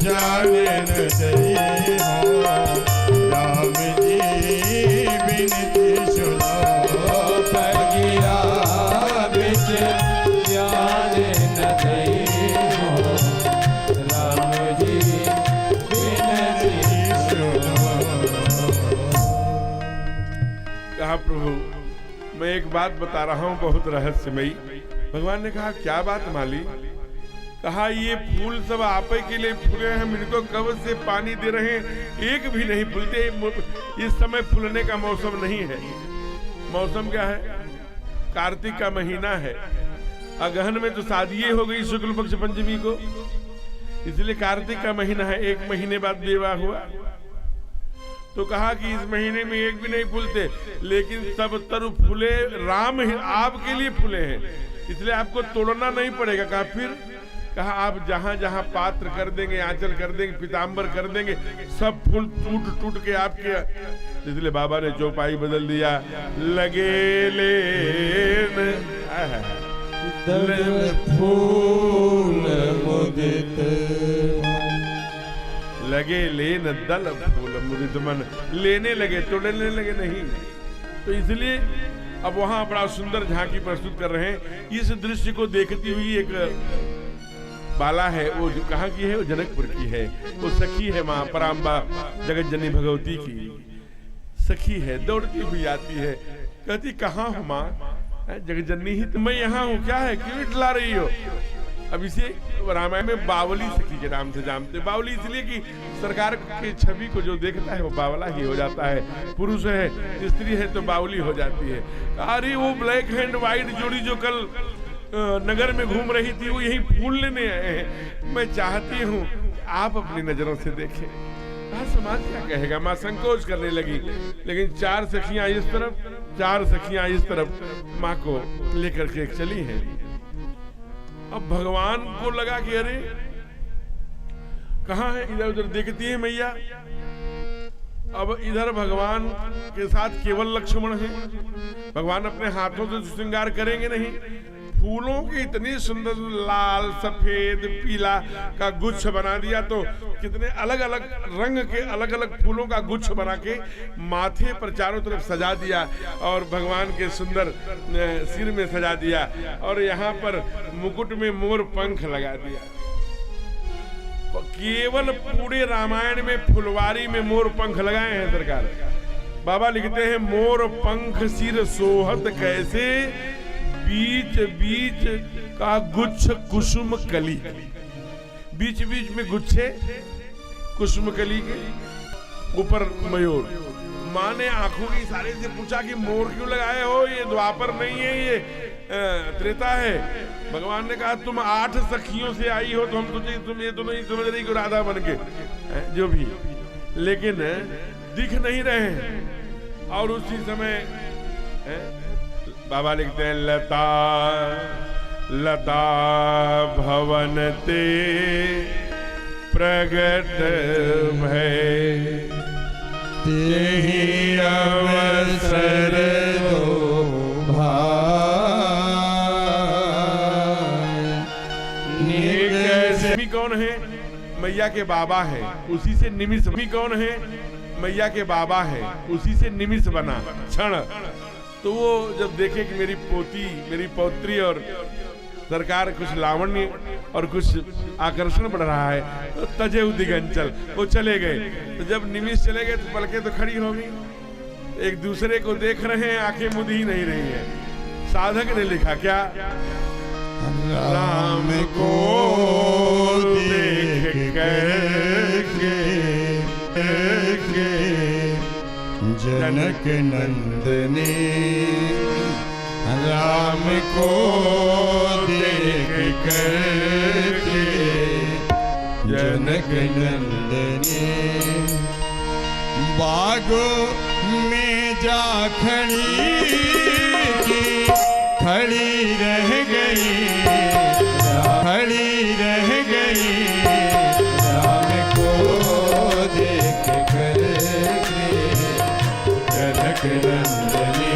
जाने न दे प्रभु, मैं एक बात बता रहा हूं बहुत रहस्यमयी। भगवान ने कहा क्या बात माली? कहा ये फूल सब आप ही के लिए फूले हैं, हम इनको कब से पानी दे रहे हैं, एक भी नहीं फूलते। इस समय फूलने का मौसम नहीं है। मौसम क्या है? कार्तिक का महीना है। अगहन में तो शादी हो गई शुक्ल पक्ष पंचमी को, इसलिए कार्तिक का महीना है। एक महीने बाद विवाह हुआ। तो कहा कि इस महीने में एक भी नहीं फूलते, लेकिन सब तरु फूले राम ही आपके लिए फूले हैं, इसलिए आपको तोड़ना नहीं पड़ेगा। कहा फिर? कहा आप जहां जहां पात्र कर देंगे, आंचल कर देंगे, पीताम्बर कर देंगे, सब फूल टूट टूट के आपके। इसलिए बाबा ने चौपाई बदल दिया। लगे ले फूल मुदित, लगे लेन दल फूल मुदित मन, लेने लगे तोड़ने लगे नहीं। तो इसलिए अब वहां बड़ा सुंदर झांकी प्रस्तुत कर रहे हैं। इस दृश्य को देखती हुई एक बाला है, वो जो कहाँ की है? वो जनकपुर की है। वो सखी है माँ पराम्बा जगत जननी भगवती की सखी है। दौड़ती हुई आती है, कहती कहाँ हो माँ? जगत जननी ही तो मैं यहाँ हूँ। क्या है, क्यों इटला रही हो? अब इसे रामायण में बावली सखी के नाम से जानते। बावली इसलिए कि सरकार के छवि को जो देखता है वो बावला ही हो जाता है। पुरुष है, स्त्री है तो बावली हो जाती है। अरे वो ब्लैक एंड व्हाइट जोड़ी जो कल नगर में घूम रही थी, वो यही फूल लेने आए हैं। मैं चाहती हूँ आप अपनी नजरों से देखें। समाज क्या कहेगा? माँ संकोच करने लगी, लेकिन चार सखियां इस तरफ, चार सखियां इस तरफ माँ को लेकर के चली हैं। अब भगवान को लगा कि अरे कहाँ है? इधर उधर देखती है मैया। अब इधर भगवान के साथ केवल लक्ष्मण है। भगवान अपने हाथों से श्रृंगार करेंगे नहीं। फूलों की इतनी सुंदर लाल सफेद पीला का गुच्छ बना दिया, तो कितने अलग अलग रंग के अलग अलग फूलों का गुच्छ बना के माथे पर चारों तरफ सजा दिया और भगवान के सुंदर सिर में सजा दिया और यहाँ पर मुकुट में मोर पंख लगा दिया। केवल पूरे रामायण में फुलवारी में मोर पंख लगाए हैं सरकार। बाबा लिखते हैं मोर पंख सिर सोहत कैसे, बीच बीच का गुच्छ कुसुम कली। बीच बीच में गुच्छे कुसुम कली के, ऊपर मयूर। माँ ने आंखों के इशारे से पूछा कि मोर क्यों लगाए हो? ये द्वापर नहीं है, ये त्रेता है। भगवान ने कहा तुम 8 सखियों से आई हो, तो हम तुझे तुम ये तो नहीं समझ रही कि राधा बन के जो भी, लेकिन दिख नहीं रहे हैं। और उसी समय बाबा लिखते हैं लता लता भवन ते प्रगट भय, तेहि अवसर दो भाई। निमिष कौन है? मैया के बाबा है, उसी से निमिष। कौन है? मैया के बाबा है, उसी से निमिष बना क्षण। तो वो जब देखे कि मेरी पोती, मेरी पौत्री और सरकार कुछ लावण्य और कुछ आकर्षण बढ़ रहा है, तो तजे दिगंचल वो चले गए। तो जब निमिष चले गए तो पलकें तो खड़ी हो गई। एक दूसरे को देख रहे हैं, आंखें मुदी ही नहीं रही है। साधक ने लिखा क्या? राम को देख करके जनक नंदनी, राम को देख करके जनक नंदनी, बागों में जा खड़ी रह गई, खड़ी रह गई। राम को देख करके जनक नंदनी,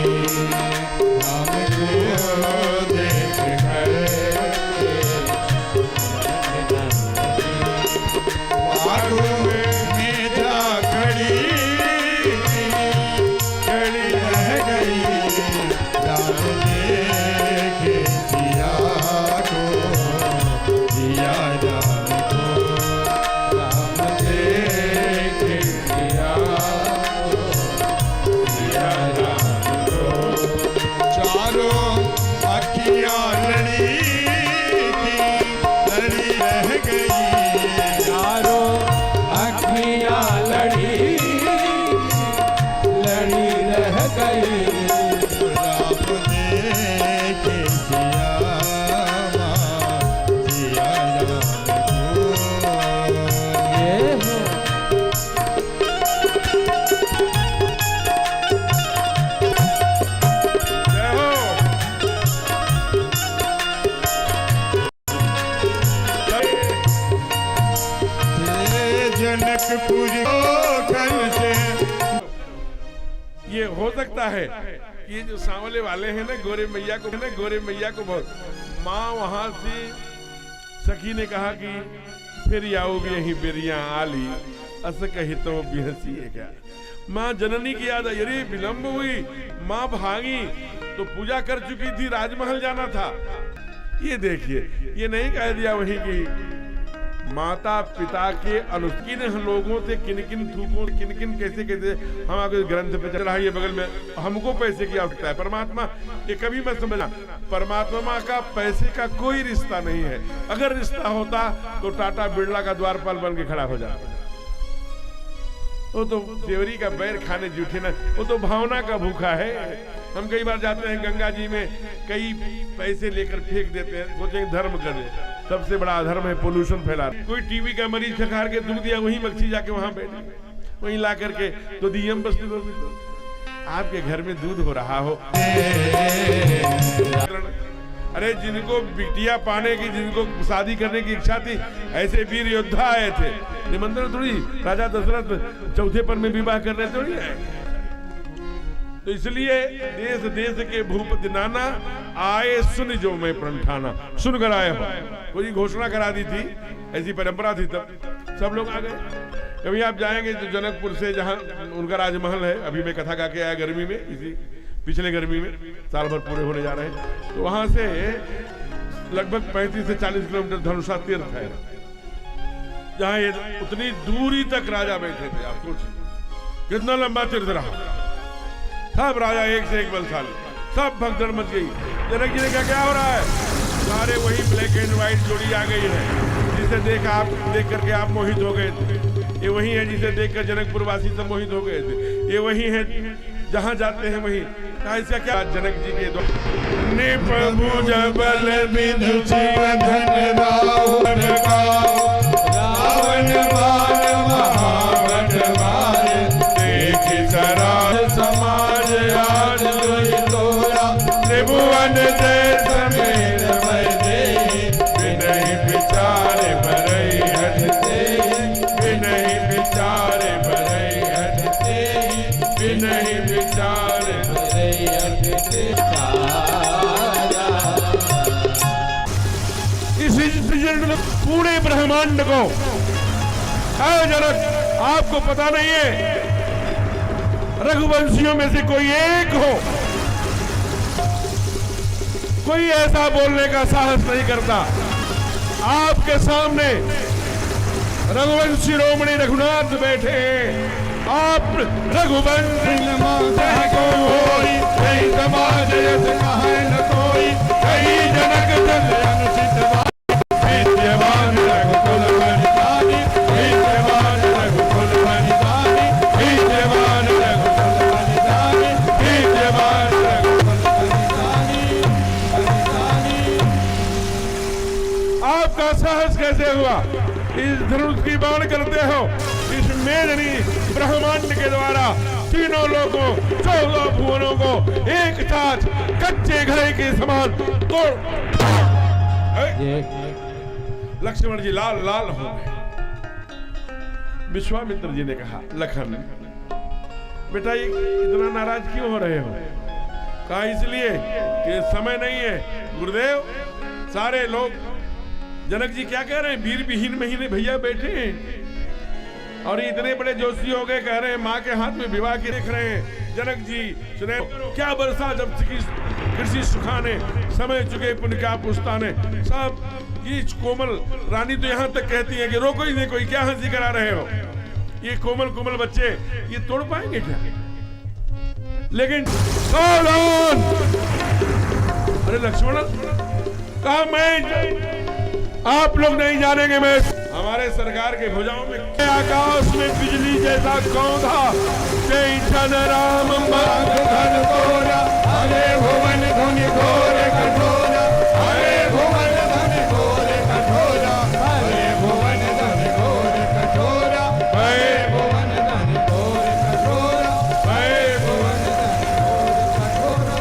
राम को देख करके बागों में जा खड़ी रह गई। जनकपुर गोखन से। ये हो सकता है कि ये जो सांवले वाले हैं ना गोरे मैया को बहुत माँ वहां से सखी ने कहा कि फिर आओ भी यही बेरिया आली अस कहितो बिहसी है क्या। माँ जननी की याद आई, अरे विलंब हुई, माँ भागी तो पूजा कर चुकी थी, राजमहल जाना था। ये देखिए, ये नहीं कह दिया वही कि माता पिता के किन लोगों से किन किन थूकों किन किन कैसे कैसे हम आपके ग्रंथ पे चल रहा है, ये बगल में हमको पैसे की आवश्यकता है। परमात्मा ये कभी मत समझना, परमात्मा का पैसे का कोई रिश्ता नहीं है। अगर रिश्ता होता तो टाटा बिरला का द्वारपाल बन के खड़ा हो जाता। वो तो देवरी का बैर खाने जूठे ना, वो तो भावना का भूखा है। हम कई बार जाते हैं गंगा जी में, कई पैसे लेकर फेंक देते हैं, सोचेंगे धर्म कर दे। सबसे बड़ा अधर्म है पोल्यूशन फैला। कोई टीबी का मरीज खखार के दूध दिया, वही मक्खी जाके वहां बैठी, वहीं ला करके तो दियम बस्ती दो। आपके घर में दूध हो रहा हो, अरे जिनको बिटिया पाने की, जिनको शादी करने की इच्छा थी, ऐसे वीर योद्धा आए थे। निमंत्रण थोड़ी राजा दशरथ चौथे पर में विवाह कर रहे थोड़ी आए। तो इसलिए देश देश के भूपति नाना आए सुन जो मैं प्रणठाना, सुन कर आए हो। कोई घोषणा करा दी थी, ऐसी परंपरा थी, तब सब लोग आ गए। कभी आप जाएंगे तो जनकपुर से, जहां उनका राजमहल है, अभी मैं कथा गा के आया गर्मी में, इसी पिछले गर्मी में, साल भर पूरे होने जा रहे हैं, तो वहां से लगभग 35 से 40 किलोमीटर धनुषा तीर्थ है, जहां ये उतनी दूरी तक राजा बैठे थे। आप सोचिए कितना लंबा तीर्थ रहा। सब राजा एक से एक बलशाली, सब भगदड़ मच गई। जनक जी ने कहा क्या हो रहा है? सारे वही ब्लैक एंड व्हाइट जोड़ी आ गई है, जिसे देख करके आप मोहित हो गए थे। ये वही है जिसे देखकर जनकपुर वासी सब मोहित हो गए थे। ये वही है, जहां जाते हैं वही। इसका क्या? जनक जी के निप भुज बल बिंदु जीवधन रावण बाण महाबल मारे, देख सराज समाज आज जोई तोरा, त्रिभुवन जय समेत मैं दे, बिनहि विचारे भरई हटते, बिनहि विचारे भरई हटते, बिनहि विचारे भरई हटते। पूरे ब्रह्मांड को जनक, आपको पता नहीं है, रघुवंशियों में से कोई एक हो, कोई ऐसा बोलने का साहस नहीं करता। आपके सामने रघुवंशी रोमणी रघुनाथ बैठे हैं। आप रघुवंशी समाज न कोई, कई जनक विद्यमान रघुकुल बलिदानी, विद्यमान रघुकुल बलिदानी, विद्यमान रघुकुल बलिदानी, विद्यमान रघुकुल बलिदानी। आपका साहस कैसे हुआ? इस धनुष की बाण करते हो, इस मेदनी ब्रह्मांड के द्वारा तीनों लोगों 14 भुवनों को एक साथ कच्चे घड़े के समान तोड़। लक्ष्मण जी लाल लाल हो गए। विश्वामित्र जी ने कहा, लखन बेटा ये इतना नाराज क्यों हो रहे हो? कहा इसलिए कि समय नहीं है। गुरुदेव, सारे लोग जनक जी क्या कह रहे हैं? वीर विहीन महीने भैया बैठे हैं और इतने बड़े जोशी हो गए, कह रहे हैं माँ के हाथ में विवाह की देख रहे हैं। जनक जी सुने, क्या बरसा जब कृषि सुखाने, समय चुके पुण्य क्या पुस्ताने। सब ये कोमल रानी तो यहाँ तक कहती है कि रोको ही नहीं, कोई क्या हंसी करा रहे हो? ये कोमल कोमल बच्चे ये तोड़ पाएंगे क्या? लेकिन सावधान! अरे लक्ष्मण, कहा मैं, आप लोग नहीं जानेंगे। मैं हमारे सरकार के भुजाओं में आकाश में बिजली जैसा कौंधा, राम धन तोरा, हरे भुवन धुनि घोर कठोरा, हरे भुवन धनि घोर कठोरा, हरे भुवन धनि घोर कठोरा, हरे भुवन धनि घोर कठोरा, हरे भुवन धनि घोर कठोरा।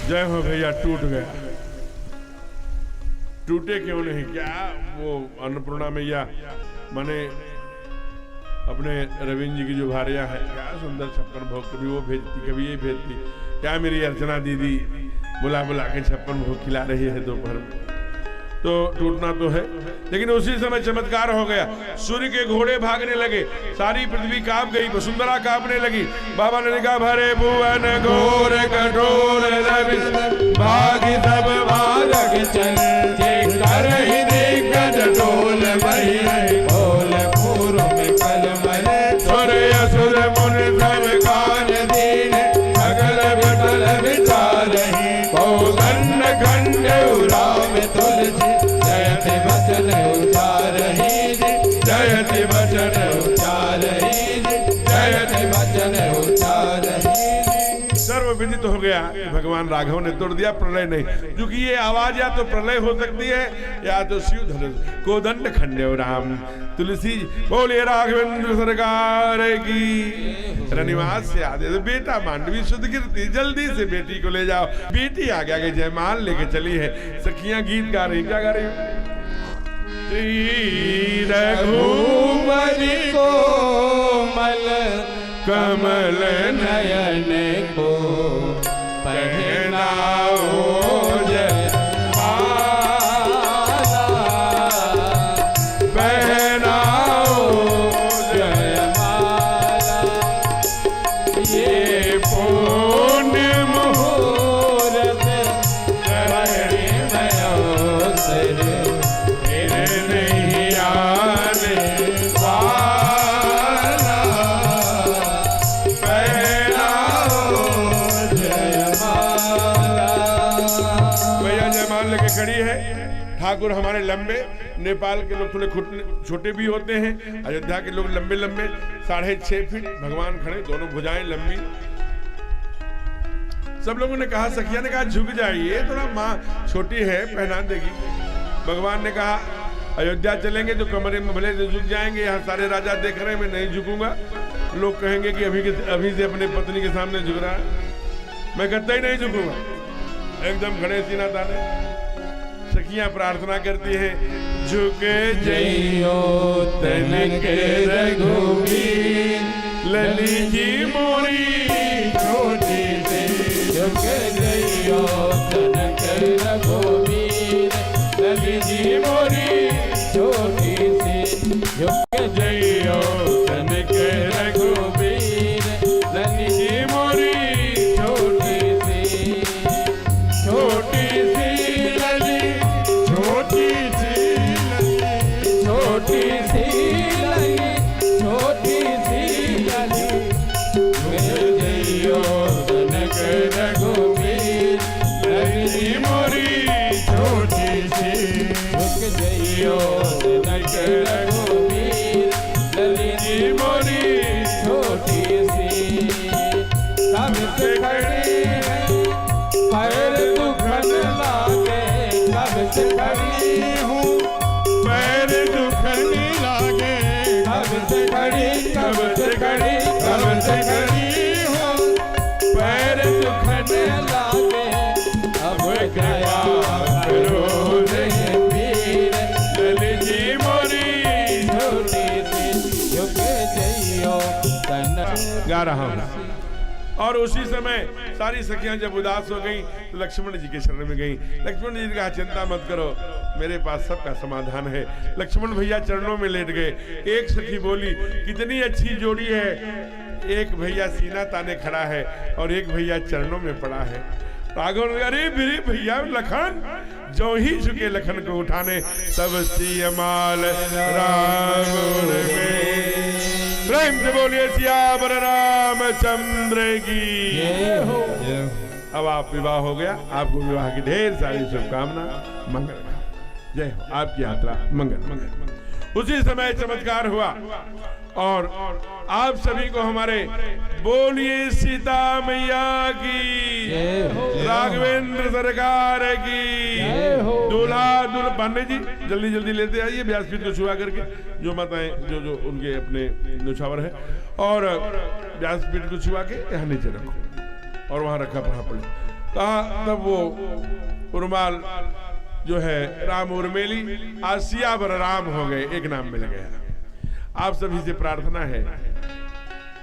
जय हो भैया, टूट गया। टूटे क्यों नहीं? क्या वो अन्नपूर्णा मैया माने अपने रविंद्र जी की जो भार्या है, क्या सुंदर 56 भोग, कभी वो भेजती कभी ये भेजती। क्या मेरी अर्चना दीदी बुला बुला के 56 भोग खिला रही है दोपहर में, तो टूटना तो है। लेकिन उसी समय चमत्कार हो गया, सूर्य के घोड़े भागने लगे, सारी पृथ्वी कांप गई, वसुंधरा कांपने लगी। बाबा ने कहा भरे भुवन घोर कठोर रवि भाग सब बालक चल कर ही दिग्गज डोल बही बोल पूर्व में कल मले सुर असुर मुन सब काल दीन सकल विठल विचारहि कौदंड खंड उराव तुलसी जयति वचन उचारहि जयति वचन उचारहि जयति वचन उचारहि। सर्व विदित हो गया कि भगवान राघव ने तोड़ दिया, प्रलय नहीं, क्योंकि ये आवाज या तो प्रलय हो सकती है या तो शिव धनुष कोदंड खंडे राम तुलसी। बोलिए राघवेंद्र सरकार की। रनिवास से आदे तो बेटा मांडवी शुद्ध कीर्ति, जल्दी से बेटी को ले जाओ। बेटी आगे आगे जयमाल लेके चली है, सखियां गीत गा रही, क्या गा रही? श्री रघुपति कोमल कमल नयन को पहनाओ जयमाला पहनाओ जयमाला। ये पुण्य मुहूर्त बड़े मयोसर मेरे नहीं आने वाला पहनाओ जयमाला। भैया जयमाल लेके खड़ी है। ठाकुर हमारे लंबे, नेपाल के लोग थोड़े छोटे भी होते हैं, अयोध्या के लोग लंबे लंबे 6.5 फीट भगवान खड़े, दोनों भुजाएं लंबी। सब लोगों ने कहा, सखिया ने कहा झुक जाइए, थोड़ा माँ छोटी है पहना देगी। भगवान ने कहा अयोध्या चलेंगे तो कमरे में भले से झुक जाएंगे, यहाँ सारे राजा देख रहे हैं, मैं नहीं झुकूंगा। लोग कहेंगे कि अभी से अपने पत्नी के सामने झुक रहा है, मैं कतई नहीं झुकूंगा, एकदम खड़े सीना ताने। सखियां प्रार्थना करती है, झुक जइयो तनिक रघुवीर लली जी मोरी छोटी सी झुक जइयो तनिक रघुवीर लली जी मोरी छोटी सी झुक जइयो तनिक रघुवीर लली जी मोरी छोटी सी लली छोटी सी लली छोटी सी लली झुक जइयो तनिक रघुवीर लली मोरी छोटी सी झुक जइयो तनिक रघुवीर लली मोरी छोटी सी। सब से खड़ी है पैर दुखन लागे, सब से खड़ी हूँ पैर दुखन लागे कब से खड़ी कब से खड़ी कब से खड़ी हूँ पैर दुखने लागे। अब गया करो रे वीर लली जी मोरी छोटी सी झुक जइयो तन। गा रहा हूँ। और उसी समय सारी सखियां जब उदास हो गईं तो लक्ष्मण जी के शरण में गईं। लक्ष्मण जी ने कहा चिंता मत करो, मेरे पास सबका समाधान है। लक्ष्मण भैया चरणों में लेट गए। एक सखी बोली, कितनी अच्छी जोड़ी है, एक भैया सीना ताने खड़ा है और एक भैया चरणों में पड़ा है। राघव ने, अरे मेरे भैया लखन, जो ही झुके लखन को उठाने, सब सियमाल राम प्रेम से बोलिए सियावर रामचंद्र की। अब आप विवाह हो गया, आपको विवाह की ढेर सारी शुभकामना, मंगल जय हो, आपकी यात्रा मंगल मंगल। उसी समय चमत्कार हुआ और आप सभी को हमारे बोलिए सीता मैया की, राघवेंद्र सरकार की, दूल्हा पंडित जी जल्दी जल्दी लेते आइए व्यासपीठ को छुआ करके, जो माताएं जो उनके अपने नुछावर है, और व्यासपीठ को छुआ के यहाँ नीचे रखो और वहां रखा पड़ा। कहा तब वो रुमाल जो है राम उर्मेली आसिया बर राम हो गए, एक नाम मिल गया। आप सभी से प्रार्थना है,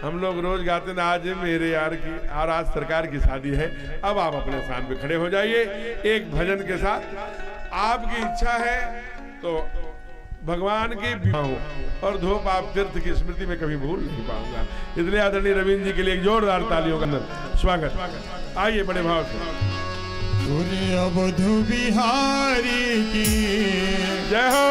हम लोग रोज गाते ना, आज मेरे यार की और आज सरकार की शादी है। अब आप अपने स्थान पे खड़े हो जाइए एक भजन के साथ। आपकी इच्छा है तो भगवान की विवाह और धूप आप तीर्थ की स्मृति में कभी भूल नहीं पाऊंगा। इसलिए आदरणीय रविंद्र जी के लिए एक जोरदार तालियों का स्वागत। आइए बड़े भाव से। सूर्य अवधु बिहारी की जय हो।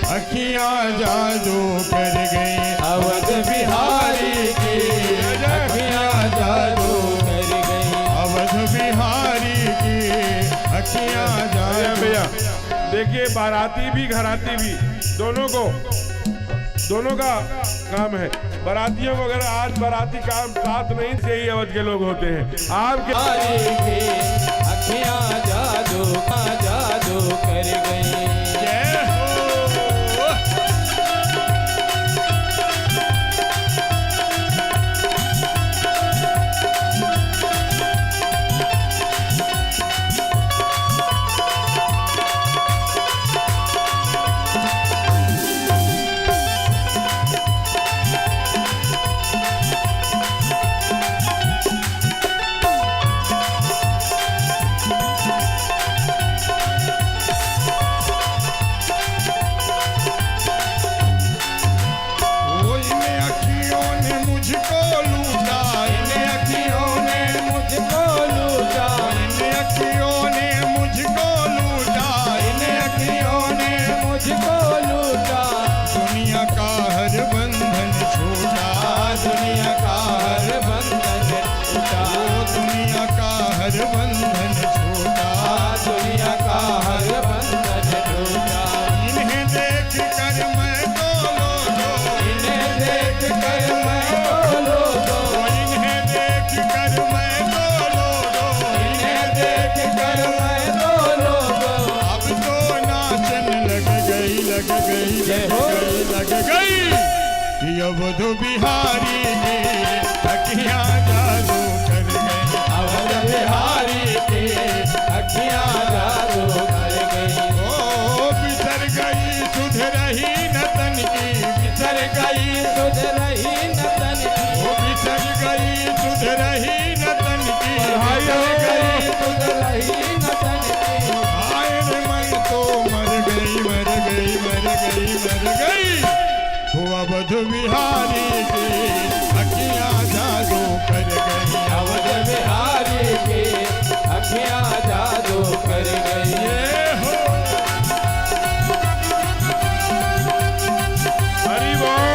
अखियां जादू कर गई अवध बिहारी की अखियां जादू कर गई। अवध बिहारी की अखियां जादू। भैया देखिए, बाराती भी घराती भी दोनों का काम है। बारातियों को अगर आज बाराती काम साथ नहीं से ही अवध के लोग होते हैं। आपके अखियां जादू कर गई। अवध बिहारी की अखियां जादू कर गई। अवध बिहारी की अखियां जादू कर गई। ओ बिसर गई सुध रही नतन की, बिसर गई सुध रही नतन की। ओ बिसर गई सुध रही नतन की, बिसर गई सुध रही नतन की। आए रे मैं तो मर गई मर गई मर गई मर गई। अवध बिहारी की अखियां जादू कर गई। अवध बिहारी की अखियां जादू कर गई। हरि बोल।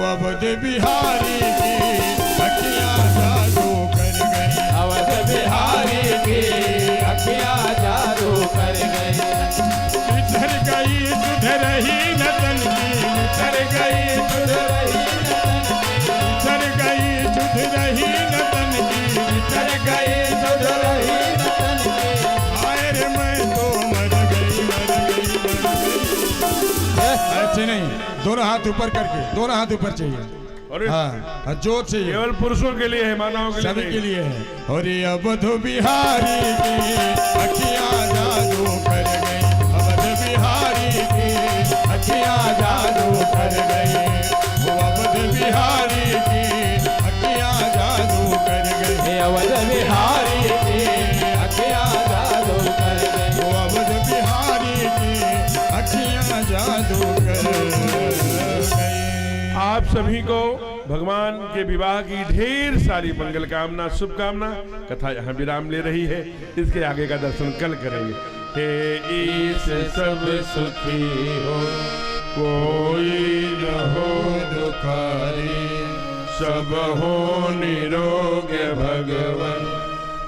अवध बिहारी की अखियां जादू कर गई। अवध बिहारी की अखियां जादू कर गई। बिसर गई सुध रही नतन की, बिसर गई सुध रही नतन की, बिसर गई सुध रही नतन की, बिसर गई सुध रही नतन की। आए रे मैं तो मर गई मर गई मर गई। ऐसे नहीं, दोनों हाथ ऊपर करके, दोनों हाथ ऊपर चाहिए। अरे हाँ, जोर से केवल पुरुषों के लिए है, मानवों के लिए सभी नहीं। के लिए है। और ये अवध बिहारी की अखियां जादू कर गई, अवध बिहारी की अखियां जादू कर गई, वो अवध बिहारी की अखियां जादू कर गई, हे अवध बिहारी की अखियां जादू कर गई, वो अवध बिहारी की अखियां जादू कर गई। आप सभी को भगवान के विवाह की ढेर सारी मंगल कामना, शुभकामना। कथा यहाँ विराम ले रही है, इसके आगे का दर्शन कल करेंगे। हे ईश सब सुखी हो, कोई न हो दुखारी, सब हो निरोग भगवन,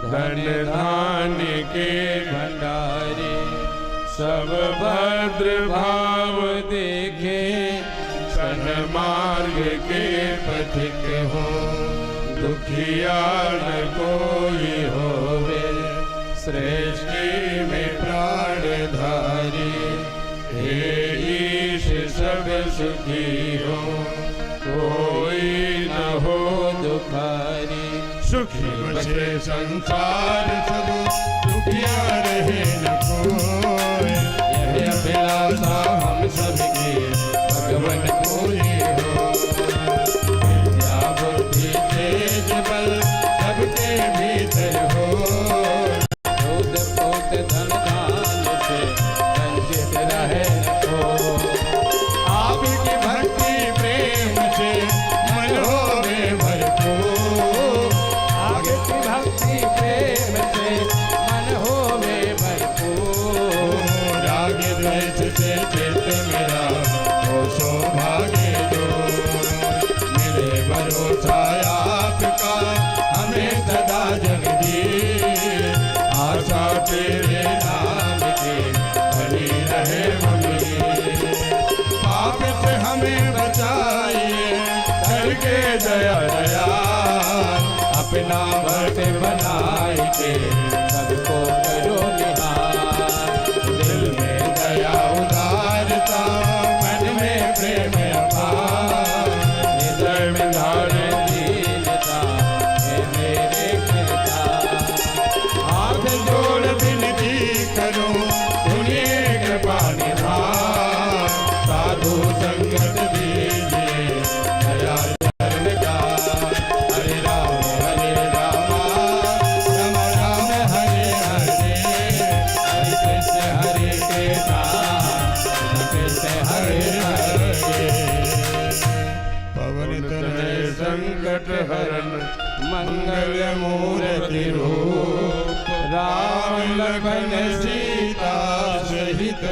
धन धान्य के भंडारी सब भद्र भाव देखे, मार्ग के पथिक हो, दुखिया न कोई होवे, सृष्टि में प्राण धारी, हे ईश सब सुखी हो, कोई न हो दुखारी, सुखी बचे संसार सब, दुखिया रहे न कोई, यह अभिलाषा हम सबकी भगवन कोई हो, विद्या बुद्धि तेज बल सबके भीतर हो, दूध पूत धन दान से वंचित रहे न को, आपकी भक्ति प्रेम से मन होवे भरपूर, आपकी भक्ति प्रेम से मन होवे भरपूर, राग द्वेष से चित्त मेरा हो सौभाग्य दूर, मेरे भरोसा आपका हमें सदा जगदीश, आशा तेरे नाम की बनी रहे मम्मी, पाप से हमें बचाइए करके दया दया, अपना भक्त बनाए के सबको करो निहार, दिल में दया उदारता, मन में प्रेम अपार, हृदय में धारण दीनता है मेरे कृपा, हाथ जोड़ विनती करो सुनिए कृपा निधान, साधु संगत दीजिए दया धर्म का, हरे राम राम राम हरे हरे, हरे कृष्ण हरे हरे, पवन तनय संकट हरण मंगल मूर्ति रूप, राम लखन सीता सहित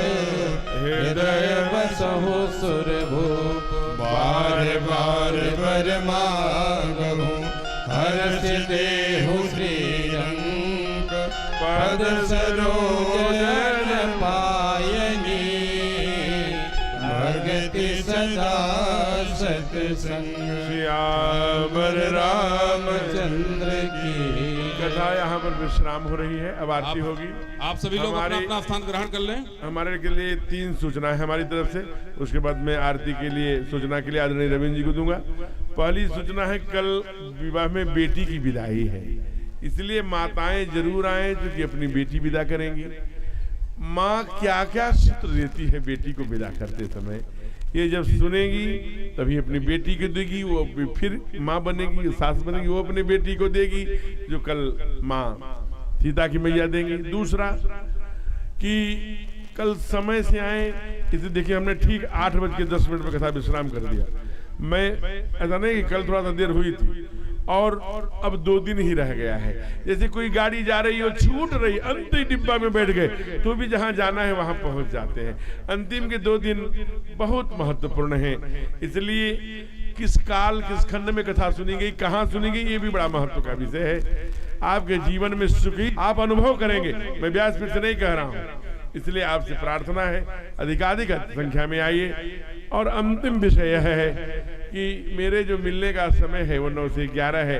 हृदय बसहु सुरभूप, बार बार बर मांगहु हर्ष देहु श्रीरंग, पद सरोज पायनी भगति सदा सत्संग, श्यामर रामचंद्र की कथा यहाँ पर विश्राम हो रही है। अब आरती होगी। आप सभी लोग अपना हमारी- अपना स्थान ग्रहण कर लें। हमारे के लिए 3 सूचना है हमारी तरफ से, उसके बाद मैं आरती के लिए सूचना के लिए आदरणीय रविंद्र जी को दूंगा। पहली सूचना है, कल विवाह में बेटी की विदाई है, इसलिए माताएं जरूर आए जो कि अपनी बेटी विदा करेंगी। माँ क्या क्या सूत्र देती है बेटी को विदा करते समय, ये जब सुनेगी तभी अपनी बेटी को देगी, वो फिर माँ बनेगी, सास बनेगी, वो अपनी बेटी को देगी जो कल माँ सीता की मैया देंगी। दूसरा कि कल समय से आए, इसे देखिए हमने ठीक 8:10 पर कथा विश्राम कर दिया। मैं ऐसा नहीं कि कल थोड़ा सा देर हुई थी और अब 2 दिन ही रह गया है। जैसे कोई गाड़ी जा रही हो, छूट रही, अंतिम डिब्बा में बैठ गए तो भी जहां जाना है वहां पहुंच जाते हैं। अंतिम के 2 दिन बहुत महत्वपूर्ण हैं, इसलिए किस काल किस खंड में कथा सुनी गई, कहाँ सुनी गई, ये भी बड़ा महत्व का विषय है। आपके जीवन में सुखी आप अनुभव करेंगे, मैं व्यासपीठ से नहीं कह रहा हूँ। इसलिए आपसे प्रार्थना है अधिकाधिक संख्या में आइए। और अंतिम विषय यह है कि मेरे जो मिलने का समय है वो 9 से 11 है।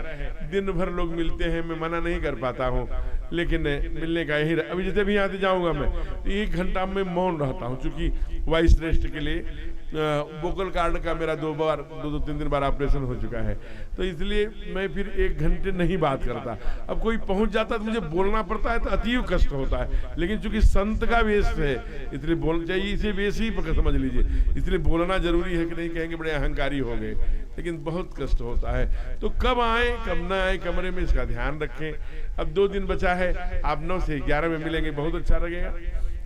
दिन भर लोग मिलते हैं, मैं मना नहीं कर पाता हूँ, लेकिन मिलने का यही अभी जैसे भी यहाँ से जाऊँगा मैं 1 घंटा में मौन रहता हूँ, क्योंकि वॉइस रेस्ट के लिए वोकल कार्ड का मेरा 2-3 बार ऑपरेशन हो चुका है, तो इसलिए मैं फिर 1 घंटे नहीं बात करता। अब कोई पहुंच जाता है तो मुझे बोलना पड़ता है, तो अतीव कष्ट होता है, लेकिन चूंकि संत का वेश है इसलिए बोलना चाहिए, इसे वेश ही समझ लीजिए, इसलिए बोलना जरूरी है कि नहीं कहेंगे बड़े अहंकारी हो गए, लेकिन बहुत कष्ट होता है। तो कब आए कब ना आए कमरे में, इसका ध्यान रखें। अब 2 दिन बचा है, आप 9 से 11 में मिलेंगे, बहुत अच्छा लगेगा।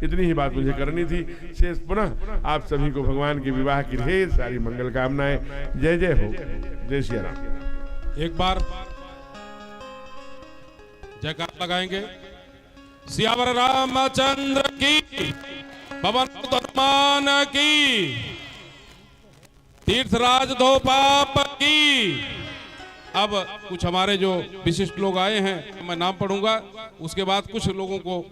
इतनी ही बात मुझे करनी थी। शेष पुनः आप सभी को भगवान के विवाह की ढेर सारी मंगल कामनाएं। जय जय हो, जय श्री राम। एक बार जयकार लगाएंगे। सियावर रामचंद्र की, पवन हनुमान की, तीर्थराज धो पाप की। अब कुछ हमारे जो विशिष्ट लोग आए हैं मैं नाम पढ़ूंगा, उसके बाद कुछ लोगों को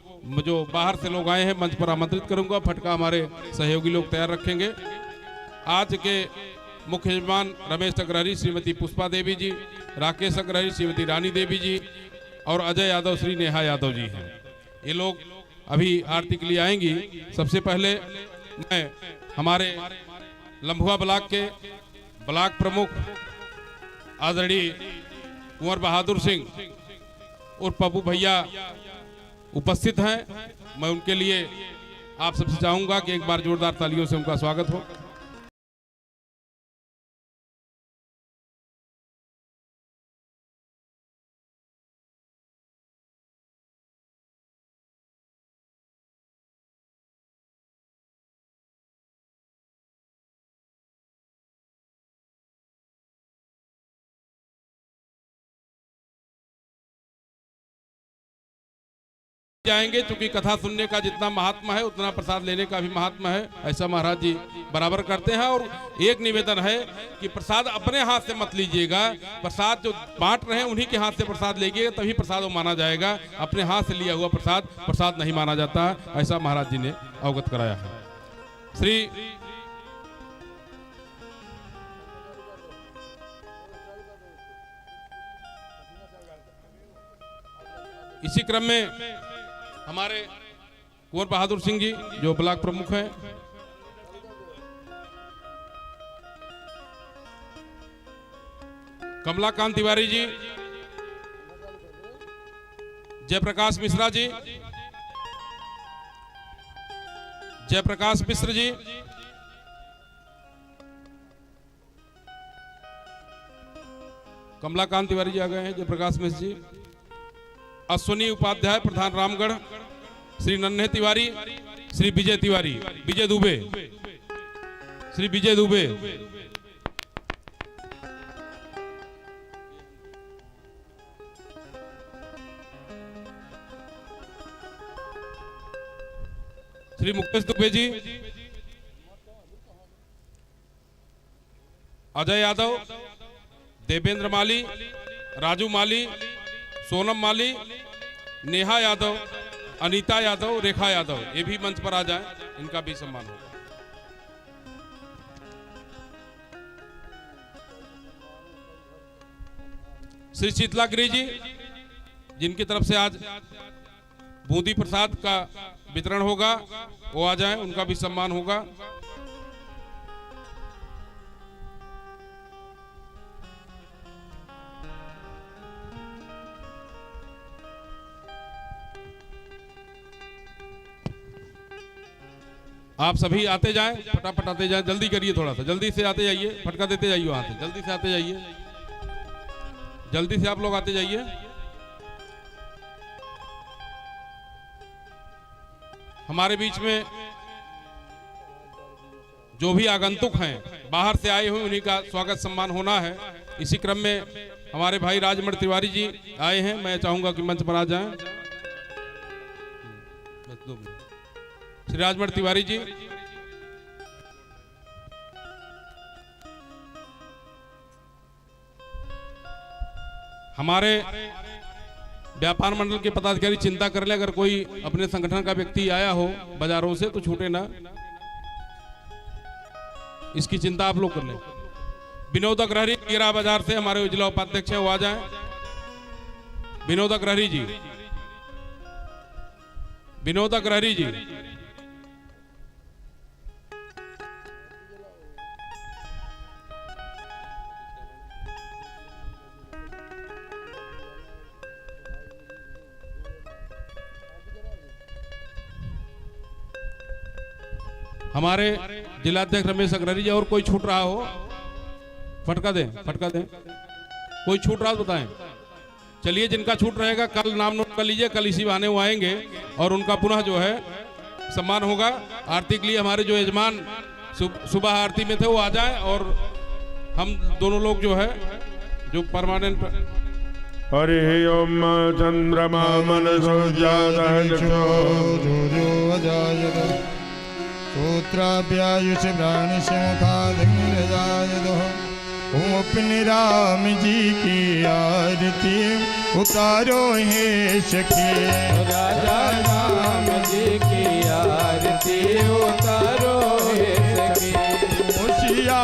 जो बाहर से लोग आए हैं मंच पर आमंत्रित करूंगा। फटका हमारे सहयोगी लोग तैयार रखेंगे। आज के मुख्य मेहमान रमेश अग्रहरी, श्रीमती पुष्पा देवी जी, राकेश अग्रहरी, श्रीमती रानी देवी जी और अजय यादव, श्री नेहा यादव जी हैं। ये लोग अभी आरती के लिए आएंगी। सबसे पहले मैं हमारे लम्भुआ ब्लॉक के ब्लॉक प्रमुख आदरणीय कुंवर बहादुर सिंह और पप्पू भैया उपस्थित हैं। मैं उनके लिए आप सबसे चाहूंगा कि एक बार जोरदार तालियों से उनका स्वागत हो। जाएंगे, चूंकि कथा सुनने का जितना महात्मा है उतना प्रसाद लेने का भी महात्मा है, ऐसा महाराज जी बराबर करते हैं। और एक निवेदन है कि प्रसाद अपने हाथ से मत लीजिएगा, प्रसाद जो बांट रहे हैं उन्हीं के हाथ से प्रसाद लीजिएगा, तभी प्रसाद वो माना जाएगा। अपने हाथ से लिया हुआ प्रसाद नहीं माना जाता, ऐसा महाराज जी ने अवगत कराया है। श्री इसी क्रम में हमारे कुंवर बहादुर सिंह जी जो ब्लॉक प्रमुख हैं, कमलाकांत तिवारी जी, जयप्रकाश मिश्रा जी, जयप्रकाश मिश्र जी, कमलाकांत तिवारी जी आ गए हैं, जयप्रकाश मिश्र जी, अश्विनी उपाध्याय प्रधान रामगढ़, श्री नन्हे तिवारी, श्री विजय तिवारी, विजय दुबे, श्री विजय दुबे, श्री मुकेश दुबे जी, अजय यादव, देवेंद्र माली, राजू माली, सोनम माली, नेहा यादव, अनीता यादव, रेखा यादव, ये भी मंच पर आ जाएं, इनका भी सम्मान होगा। श्री शीतला गिरी जी, जिनकी तरफ से आज बूंदी प्रसाद का वितरण होगा, वो आ जाएं, उनका भी सम्मान होगा। आप सभी आते जाएं, फटाफट आते जाएं, जल्दी करिए, थोड़ा सा जल्दी से आते जाइए, फटका देते जाइए वहां से, जल्दी से आते जाइए, जल्दी से आप लोग आते जाइए। हमारे बीच में जो भी आगंतुक हैं, बाहर से आए हुए, उन्हीं का स्वागत सम्मान होना है। इसी क्रम में हमारे भाई राजमण तिवारी जी आए हैं, मैं चाहूंगा कि मंच पर आ जाएं। श्री राजमण तिवारी जी, हमारे व्यापार मंडल के पदाधिकारी चिंता कर ले, अगर कोई अपने संगठन का व्यक्ति आया हो बाजारों से तो छूटे ना, इसकी चिंता आप लोग कर लें। विनोद अग्रहरी गिरा बाजार से हमारे जिला उपाध्यक्ष हैं, वो आ जाएं। विनोद अग्रहरी जी, विनोद अग्रहरी जी। हमारे जिलाध्यक्ष रमेश अग्रहरी जी। और कोई छूट रहा हो फटका दें, फटका दें। कोई छूट रहा तो बताएं। चलिए, जिनका छूट रहेगा कल नाम नोट कर लीजिए, कल इसी बहाने वो आएंगे और उनका पुनः जो है सम्मान होगा। आरती के लिए हमारे जो यजमान सुबह आरती में थे वो आ जाएं और हम दोनों लोग जो है जो परमानेंट। हरि ओम चंद्रमा मनसो सूत्राभ्यायुष प्राणिश मुखादिजायद। ओम अपने राम जी की आरती उतारो हे सखी। राजा राम जी की आरती उतारो हे सखी। होशिया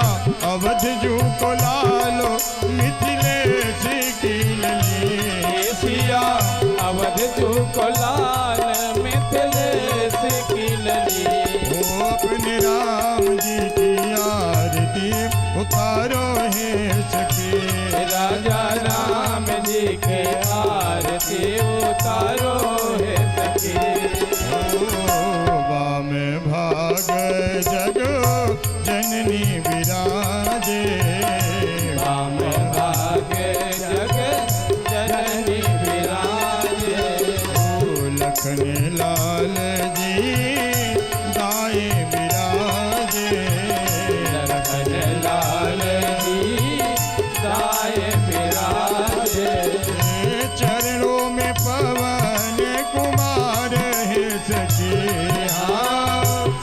अवध जू को लालो मिथिलेश की लली। सिया अवध जू को लाल मिथिलेश की लली। अपने राम जी की आरती उतारो हे सखी। राजा राम जी के आरती उतारो हे सखी। वाम भाग जग जननी विराजे। वाम भाग जग जननी विराजे। लखन लाल जी दाए विराजे। लखन लाल जी दाए विराजे। चरणों में पवन कुमार है सखी।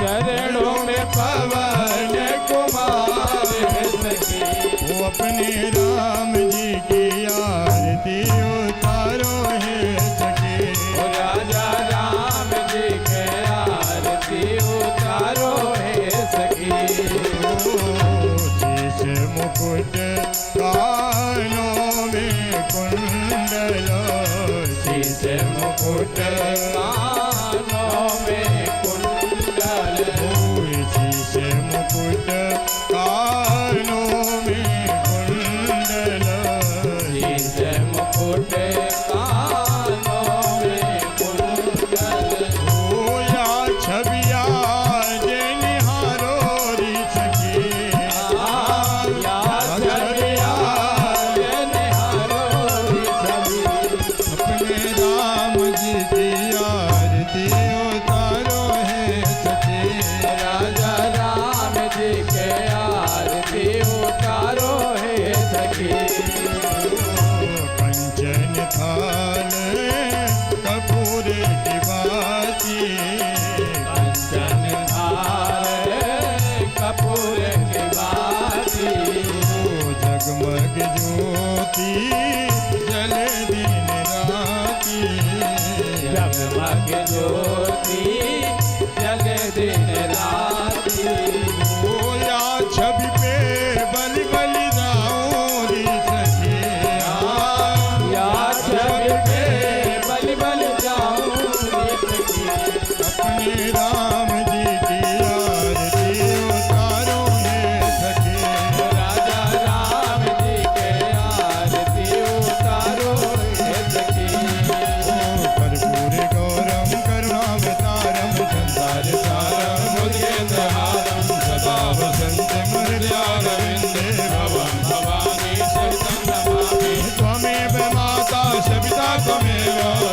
चरणों में पवन कुमार है सखी। वो अपने राम जी की आरती उतारो है सखी। राजा राम जी के आरती उतारो है सखी। शीश मुकुट कानों में कुंडल। शीश मुकुट कानों में कुंडल। शीश मुकुट कानों में कुंडल। शीश मुकुट कानों में कुंडल। या छबिया जे निहारो री सखी। अपने राम जी की आरती उतारो है सखी। राजा राम जी के आरती उतारो है सखी। कंचन थाल कपूर की बाती। कंचन थाल कपूर की बाती। जगमग ज्योति